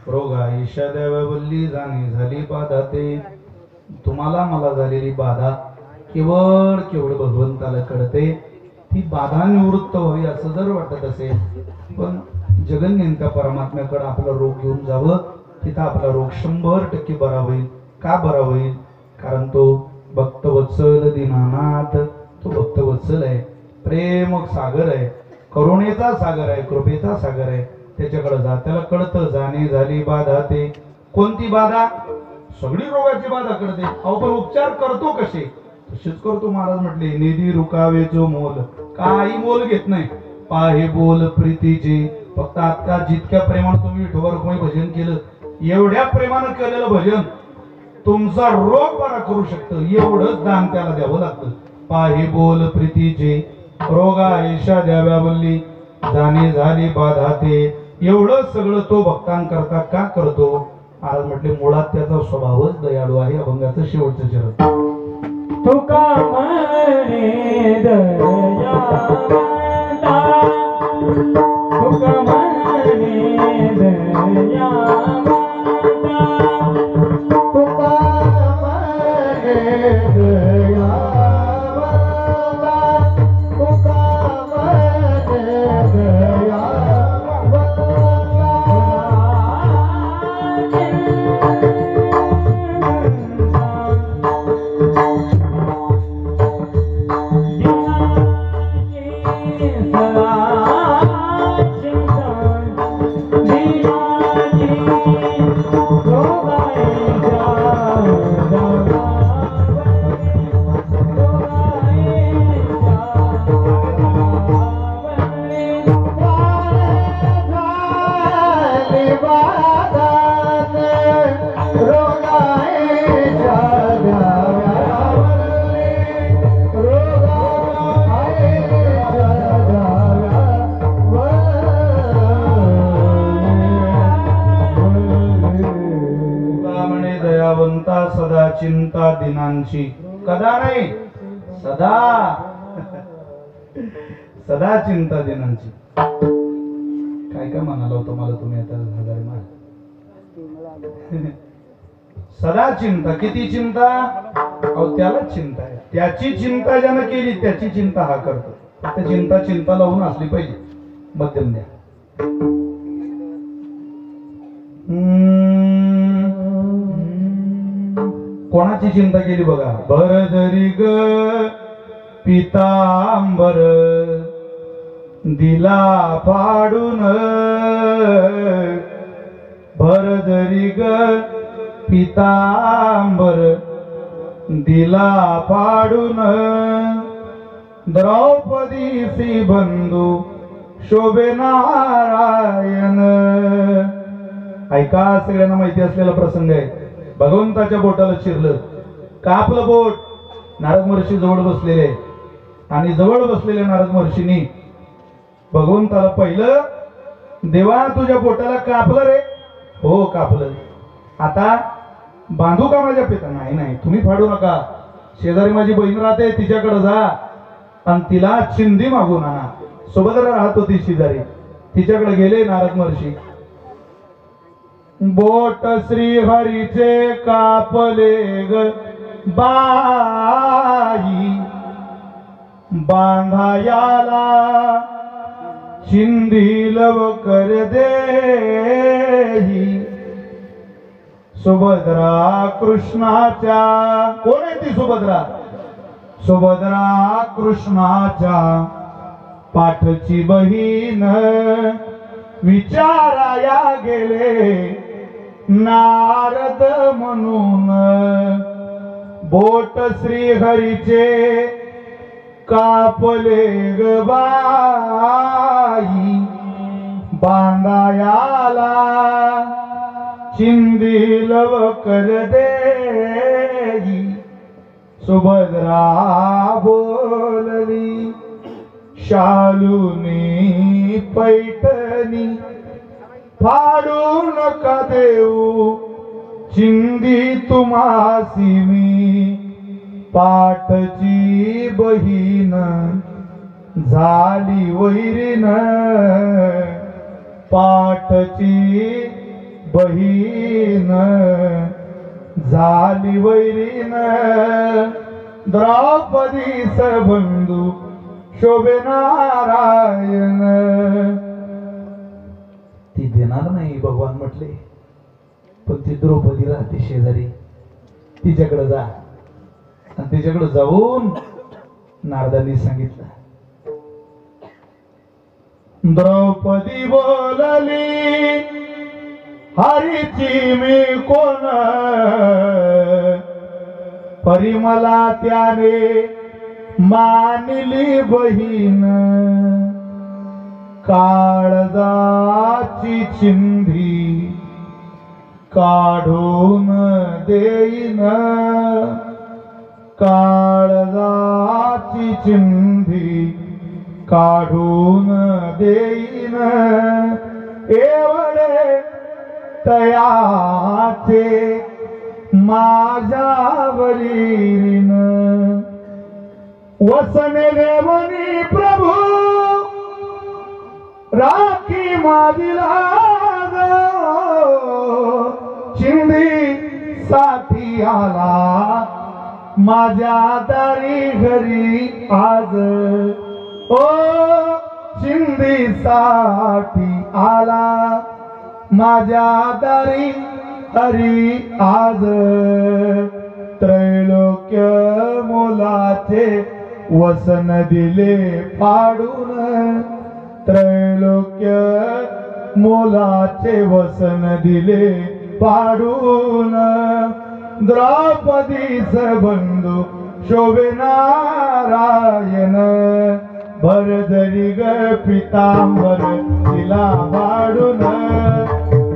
रोगा ईशा देवल्ली जाणे झाली बाधा. ते तुम्हाला मला झालेली बाधा केवळ केवळ भगवंताला कळते. ती बाधा निवृत्त व्हावी असं जर वाटत असेल, पण जगन्यंत परमात्म्याकडे आपला रोग घेऊन जावं, तिथं आपला रोग 100% बरा होईल. का बरा होईल? कारण तो भक्तवत्सल दीनानाथ, तो भक्तवत्सल आहे, प्रेम सागर आहे, करुणेचा सागर आहे, कृपेचा सागर आहे. त्याच्याकडे जा, त्याला कळतं जाणे झाली बाधा. ते कोणती बाधा? सगळी रोगाची बाधा कळते. अहो पण उपचार करतो कसे? तसेच करतो. महाराज म्हटले, निधी रुकावे जो मोल, काही मोल घेत नाही. पाहे बोल प्रीतीचे. फक्त आता जितक्या प्रेमानं तुम्ही विठोबा रुक्माई भजन केलं, एवढ्या प्रेमानं केलेलं भजन तुमचा रोग बरा करू शकतं. एवढंच दान त्याला द्यावं लागतं. पाहे बोल प्रीतीचे, रोगा ईशा द्याव्या बोलली, जाणे झाली बाधा. ते एवढं सगळं तो भक्तांकरता का करतो? महाराज म्हटले, मुळात त्याचा स्वभावच दयाळू आहे. अभंगाचं शेवटचं चरण, तुका म्हणे दयावंता, तुका म्हणे दयावंता, तुका म्हणे दयावंता, तुका म्हणे दयावंता. चिंता दिनांची कदा नाही सदा सदा चिंता दिनांची. काय काय म्हणाला होतं मला तुम्ही आता हजारी मार. सदा चिंता. किती चिंता अहो त्यालाच चिंता आहे. त्याची चिंता ज्यानं केली त्याची चिंता हा करतो. फक्त चिंता चिंता लावून असली पाहिजे. मध्यम द्या. कोणाची चिंता केली बघा. भरदरी ग पितांबर दिला फाडून. भरदरी ग पितांबर दिला फाडून. द्रौपदीसी बंधू शोभे नारायण. ऐका सगळ्यांना माहिती असलेला प्रसंग आहे. भगवंताच्या बोटाला चिरलं. कापलं बोट. नारद महर्षी जवळ बसलेले आणि जवळ बसलेल्या नारद महर्षींनी भगवंताला पहिलं देवा तुझ्या बोटाला कापलं रे. हो कापलं. आता बांधू का माझ्या पिता. नाही नाही तुम्ही फाडू नका. शेजारी माझी बहीण राहते तिच्याकडे जा आणि तिला चिंधी मागून आणा. सुभद्रा राहत होती शेजारी. तिच्याकडे गेले नारद महर्षी. बोट श्री हरीचे कापले ग बाई बांधायाला चिंधी लवकर देही. सुभद्रा कृष्णाच्या. कोण आहे ती सुभद्रा. सुभद्रा कृष्णाच्या पाठची बहीण. विचाराया गेले नारद म्हणून. बोट श्री हरीचे कापले ग बाई बांधायाला चिंधी लवकर देई. सुभद्रा बोलली शालुनी पैठणी फाडू नका देऊ चिंधी तुम्हासी मी. पाठची बहीण झाली वैरीन. पाठची बहीण झाली वैरीन. द्रौपदीस बंधू शोभे नारायण. ती देणार नाही भगवान म्हटले. पण ती द्रौपदी राहते शेजारी. तिच्याकडे जा. आणि तिच्याकडे जाऊन नारदांनी सांगितलं. द्रौपदी बोलली हरीची मी कोण. परिमला त्याने मानली बहीण. काळजाची चिंधी काढून देईन. काळजाची चिंधी काढून देईन. एवढे तयाचे माझ्यावरीन. वसने देवनी प्रभू राखी माझीला चिंधी साठी आला माझ्या दारी घरी आज. ओ चिंधी साठी आला माझ्या दारी हरी आज. त्रैलोक्य मोलाचे वसन दिले फाडून. त्रैलोक्य मोलाचे वसन दिले पाडून. द्रौपदीस बंधू शोभे नारायण. भरदरी ग पितांबर तिला पाडून.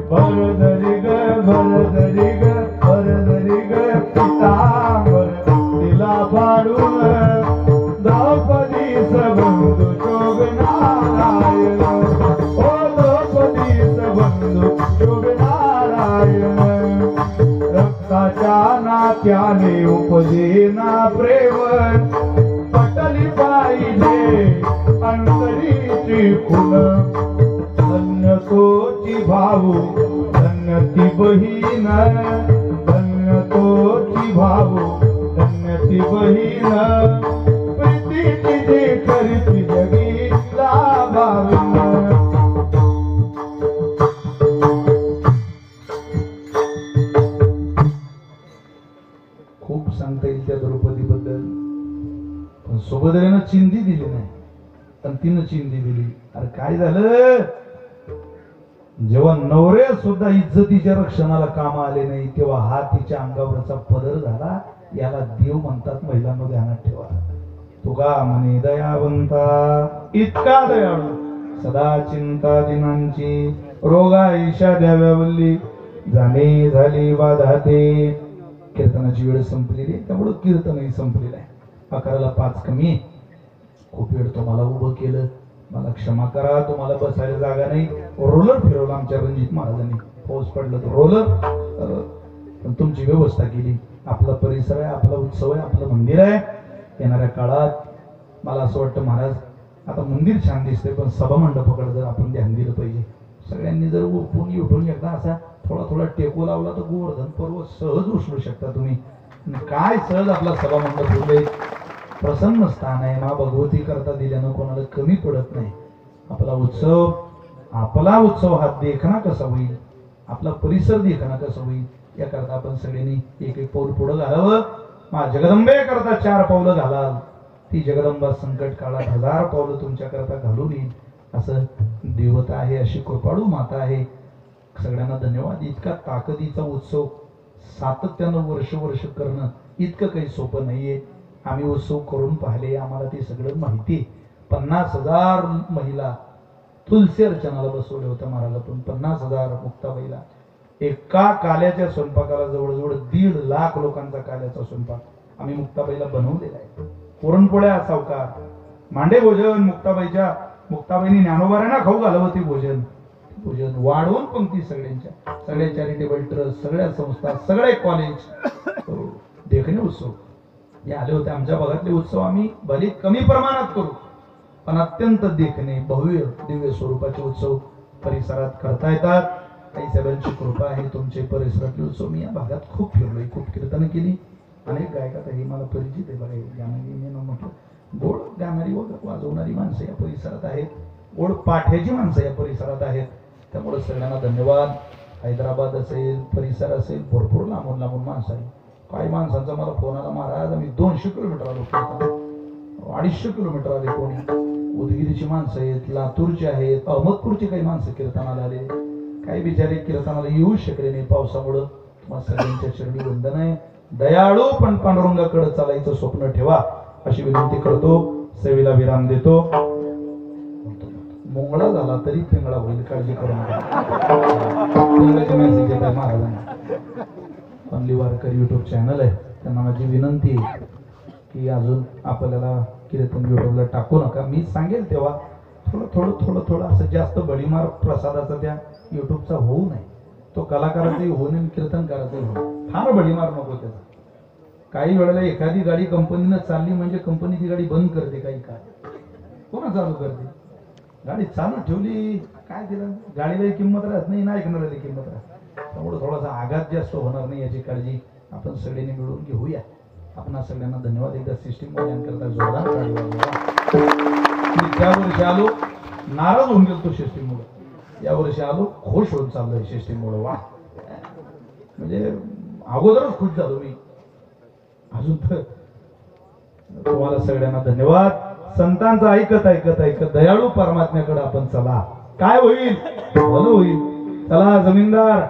भरदरी ग भरदरी ग भरदरी ग पितांबर तिला पाडून. द्रौपदीस बंधू शोभे नारायण. ओ द्रौपदीस बंधू शोभे नारायण. रक्ताच्या नात्याने त्याने उपजेना प्रेम पटली पाहिजे अंतरीची खुण धन्य तोची भाऊ धन्य ती बहीण धन्य तोची भाऊ धन्य ती बहीण प्रीतीची जी करीती जगी लाभावीन खूप सांगता येईल त्या द्रौपदी बद्दल पण सुभद्रेनं चिंधी दिली नाही पण तिनं चिंधी दिली अरे काय झालं जेव्हा नवरे सुद्धा इज्जतीच्या रक्षणाला काम आले नाही तेव्हा हा तिच्या अंगावरचा पदर झाला याला देव म्हणतात महिलांना ध्यानात ठेवा तुका म्हणे दयावंता इतका दयाळू सदा चिंता दिनांची रोगा ईशा द्याव्यावल्ली जाणे झाली बाधाते कीर्तनाची वेळ संपलेली आहे त्यामुळे कीर्तनही संपलेलं आहे 11ला 5 कमी खूप वेळ तुम्हाला उभं केलं मला क्षमा करा तुम्हाला बसायला जागा नाही रोलर फिरवला आमच्या रणजित महाराजांनी पाऊस पडलं तर रोलर पण तुमची व्यवस्था केली आपला परिसर आहे आपला उत्सव आहे आपलं मंदिर आहे येणाऱ्या काळात मला असं वाटतं महाराज आता मंदिर छान दिसते पण सभा मंडपाकडे जर आपण ध्यान दिलं पाहिजे सगळ्यांनी जर उठून उठून एकदा असा थोडा थोडा टेको लावला तर गोवर्धन पर्वत सहज उचलू शकता तुम्ही काय सहज आपला सभा मंडप होते प्रसन्न स्थान आहे मा भगवती करता दिल्यानं कोणाला कमी पडत नाही आपला उत्सव हा देखना कसा होईल आपला परिसर देखना कसा होईल याकरता आपण सगळ्यांनी एक एक पाऊल पुढे घालावं मा जगदंबे करता 4 पावलं घालाल ती जगदंबा संकट काळात 1000 पावलं तुमच्या करता घालून येईल असं देवता आहे अशी कृपाळू माता आहे सगळ्यांना धन्यवाद इतका ताकदीचा उत्सव सातत्यानं वर्ष करणं इतकं काही सोपं नाहीये आम्ही उत्सव करून पाहिले आम्हाला ते सगळं माहिती 50,000 महिला तुलसी अर्चनाला बसवले होत्या महाराज पण 50,000 मुक्ताबाईला एका काल्याच्या स्वयंपाकाला जवळजवळ 1.5 लाख लोकांचा काल्याचा स्वयंपाक आम्ही मुक्ताबाईला बनवलेला आहे पुरणपोळ्या सावकार मांडे भोजन मुक्ताबाईंनी ज्ञानोबाऱ्यांना खाऊ घालावं ते भोजन वाढवून पंक्ती सगळ्या चॅरिटेबल ट्रस्ट सगळ्या संस्था सगळे कॉलेज देखणे उत्सव हे आले होते आमच्या भागातले उत्सव आम्ही भले कमी प्रमाणात करू पण अत्यंत देखणे भव्य दिव्य स्वरूपाचे उत्सव परिसरात करता येतात काही सगळ्यांची कृपा आहे तुमचे परिसरातले उत्सव मी या भागात खूप फिरलोय खूप कीर्तन केली अनेक गायकात हे मला परिचित आहे बघा गाणारी म्हटलं गोड गाणारी व वाजवणारी माणसं या परिसरात आहेत गोड पाठ्याची माणसं या परिसरात आहेत त्यामुळे सगळ्यांना धन्यवाद हैदराबाद असेल परिसर असेल भरपूर लांबून माणसं आहे काही माणसांचा मला फोन आला महाराज आम्ही 200 किलोमीटर आलो 250 किलोमीटर आले कोणी उदगीरची माणसं आहेत लातूरची आहेत अहमदपूरची काही माणसं कीर्तनाला आले काही बिचारे कीर्तनाला येऊ शकले नाही पावसामुळं तुम्हाला सगळ्यांच्या चरणी वंदन आहे दयाळू पण पांडुरंगाकडे चालायचं स्वप्न ठेवा अशी विनंती करतो सेवेला विराम देतो मोंगळा झाला तरी पिंगळा होईल काळजी करू नका मेसेज येत आहे महाराजांना only वारकर युट्यूब चॅनल आहे त्यांना माझी विनंती आहे की अजून आपल्याला कीर्तन युट्यूबला टाकू नका मी सांगेल तेव्हा थोडं असं जास्त बळीमार प्रसादाचा त्या युट्यूबचा होऊ नये तो कलाकाराचाही होऊ नये कीर्तनकाराचाही होऊ फार बळीमार नको त्याचा काही वेळेला एखादी गाडी कंपनीनं चालली म्हणजे कंपनी ती गाडी बंद करते काही काय कोणा चालू करते गाडी चालू ठेवली काय तिला गाडीला किंमत राहत नाही ऐकणाऱ्याला किंमत राहत त्यामुळे थोडासा आघात जास्त होणार नाही याची काळजी आपण सगळ्यांनी मिळून घेऊया आपणा सगळ्यांना धन्यवाद एकदा सिस्टीम करता जोरदार मी त्या वर्षी आलो नाराज होऊन गेलो तो सिस्टीममुळे या वर्षी आलो खुश होऊन चाललोय सिस्टीममुळे वा म्हणजे अगोदरच खुश झालो मी अजून तर तुम्हाला सगळ्यांना धन्यवाद संतांचं ऐकत दयाळू परमात्म्याकडे आपण चला काय होईल भलं होईल चला जमीनदार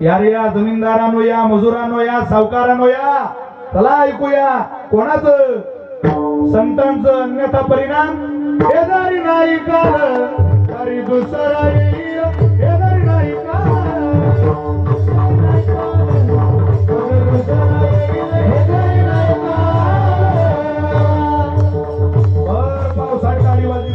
या रे या जमीनदारांनो या मजुरांनो या सावकारांनो या चला ऐकूया कोणाचं संतांचं अन्यथा परिणाम शेजारी नाही काल तरी दुसरा येईल शेजारी नाही पावसाळी तालीबाजी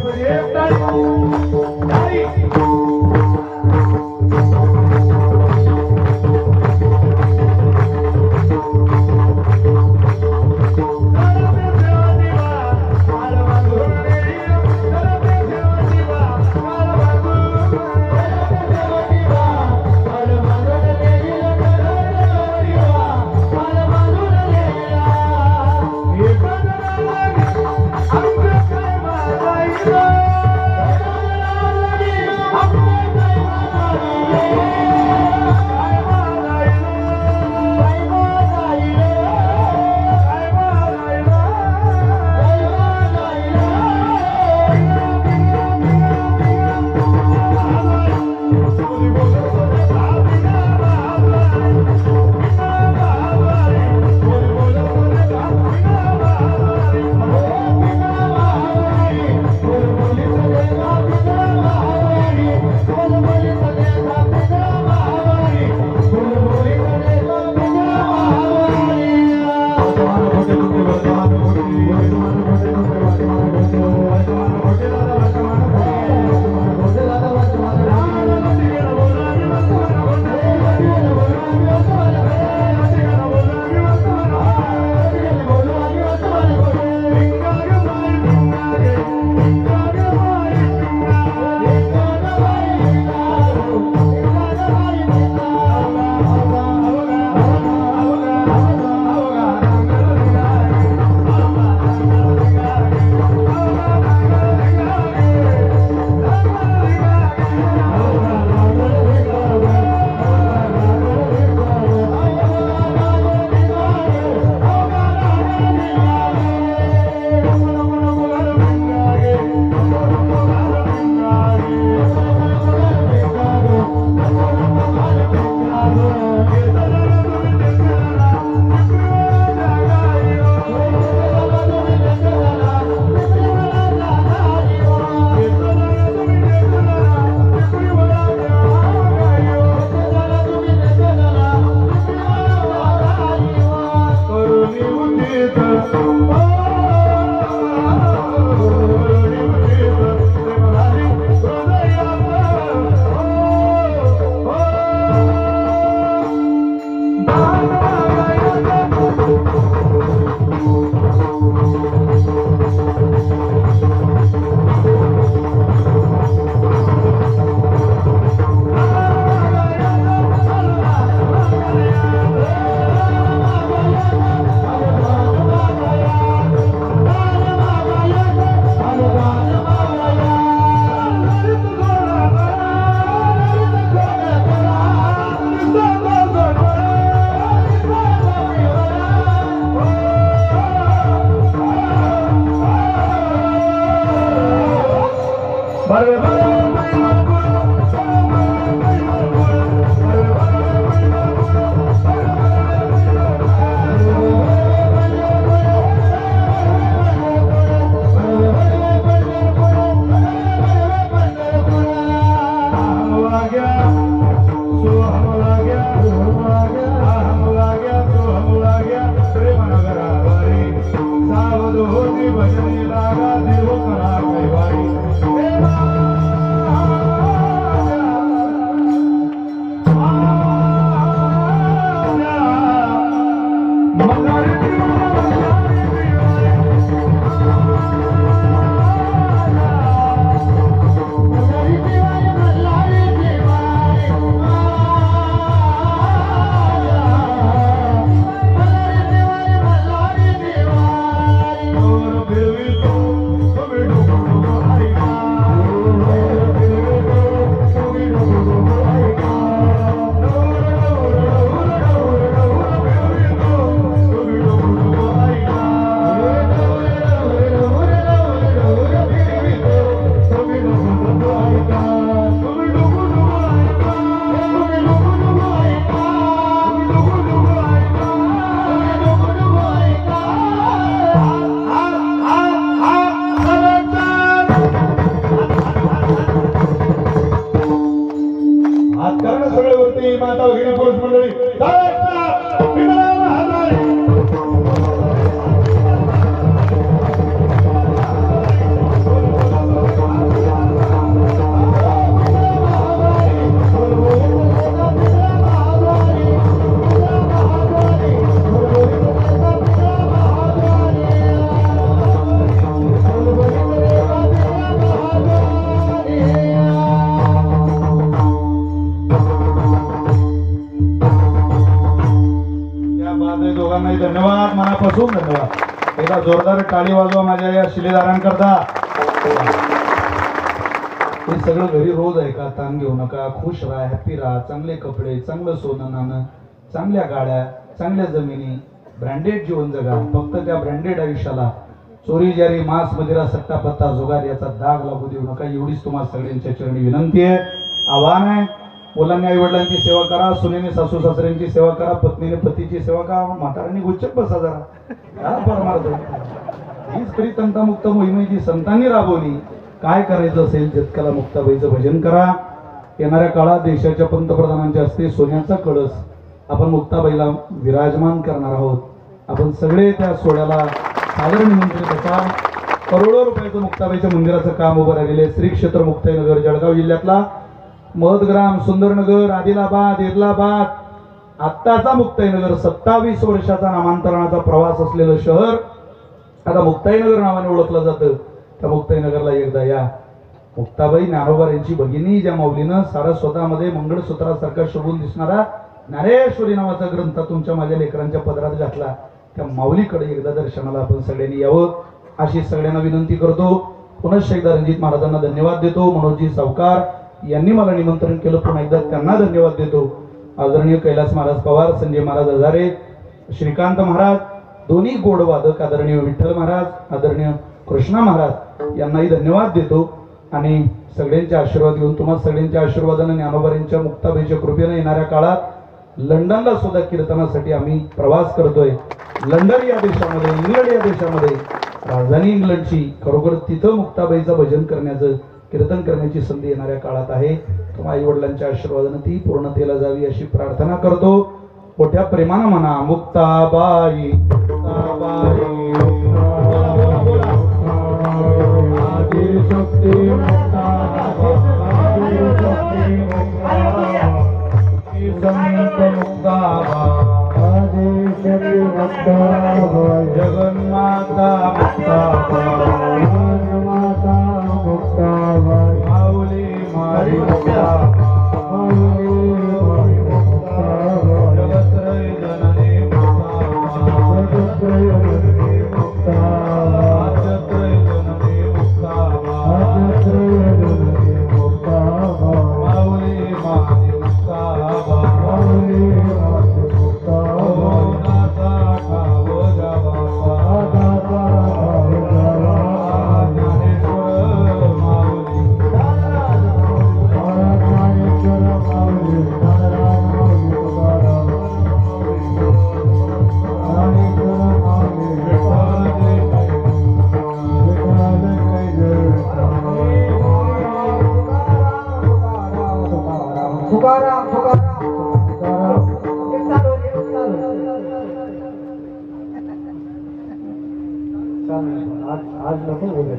एकदा जोरदार टाळी वाजवा माझ्या या शिलेदारांकरता. हे सगळं घरी रोज आहे का? ताण घेऊ नका, खुश राहा, हॅपी राहा, चांगले कपडे, चांगलं सोनं नाणं, चांगल्या गाड्या, चांगल्या जमिनी, ब्रँडेड जीवन जगा. फक्त त्या ब्रँडेड आयुष्याला चोरी जारी मांस मदिरा सट्टा पत्ता जुगार याचा दाग लागू देऊ नका. एवढीच तुम्हाला सगळ्यांच्या चरणी विनंती आहे, आव्हान आहे. मुलांनी आई वडिलांची सेवा करा, सुनेने सासू सासऱ्यांची सेवा करा, पत्नीने पतीची सेवा करा, म्हातारांनी गुच्छक बसा जरा. काय परमार्थ हीच खरी तंटामुक्त मोहीम जी संतांनी राबवली. काय करायचं असेल जतकाला मुक्ताबाईचं भजन करा. येणाऱ्या काळात देशाच्या पंतप्रधानांच्या हस्ते सोन्याचा कळस आपण मुक्ताबाईला विराजमान करणार आहोत. आपण सगळे त्या सोहळ्याला सादर निमंत्रित असा. करोडो रुपयाचं मुक्ताबाईच्या मंदिराचं काम उभं राहिलेले श्री क्षेत्र मुक्ताईनगर जळगाव जिल्ह्यातला महदग्राम, सुंदरनगर, आदिलाबाद, इर्लाबाद, आत्ताचा मुक्ताईनगर 27 वर्षाचा नामांतरणाचा प्रवास असलेलं शहर आता मुक्ताईनगर नावाने ओळखलं जातं. त्या मुक्ताईनगरला एकदा या. मुक्ताबाई ज्ञानोबा यांची भगिनी ज्या माऊलीनं सारस्वतामध्ये मंगळसूत्रासारखा शोभून दिसणारा ज्ञानेश्वरी नावाचा ग्रंथ तुमच्या माझ्या लेकरांच्या पदरात घातला, त्या माऊलीकडे एकदा दर्शनाला आपण सगळ्यांनी यावं अशी सगळ्यांना विनंती करतो. पुनश्च एकदा रणजित महाराजांना धन्यवाद देतो. मनोजी सावकार यांनी मला निमंत्रण केलं, पुन्हा एकदा त्यांना धन्यवाद देतो. आदरणीय कैलास महाराज पवार, संजय महाराज हजारे, श्रीकांत महाराज, दोन्ही गोडवादक आदरणीय विठ्ठल महाराज, आदरणीय कृष्णा महाराज यांनाही धन्यवाद देतो. आणि सगळ्यांचे आशीर्वाद घेऊन तुम्हाला सगळ्यांच्या आशीर्वादाने ज्ञानोबाईंच्या मुक्ताबाईच्या कृपेने येणाऱ्या काळात लंडनला सुद्धा कीर्तनासाठी आम्ही प्रवास करतोय. लंडन या देशामध्ये, इंग्लंड या देशामध्ये, राजधानी इंग्लंडची, खरोखर तिथं मुक्ताबाईचं भजन करण्याचं, कीर्तन करण्याची संधी येणाऱ्या काळात आहे. तुम्हा आई वडिलांच्या आशीर्वादाने ती पूर्णतेला जावी अशी प्रार्थना करतो. मोठ्या प्रेमानं म्हणा मुक्ताबाई मुक्ताबाई. जगन्माता मुक्ताबाई, माऊली मारी मुक्ताबाई, जगत्रय जननी मुक्ताबाई, जगत्रय जननी मुक्ताबाई, माऊली मारी मुक्ताबाई. आज नको बोलले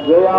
जया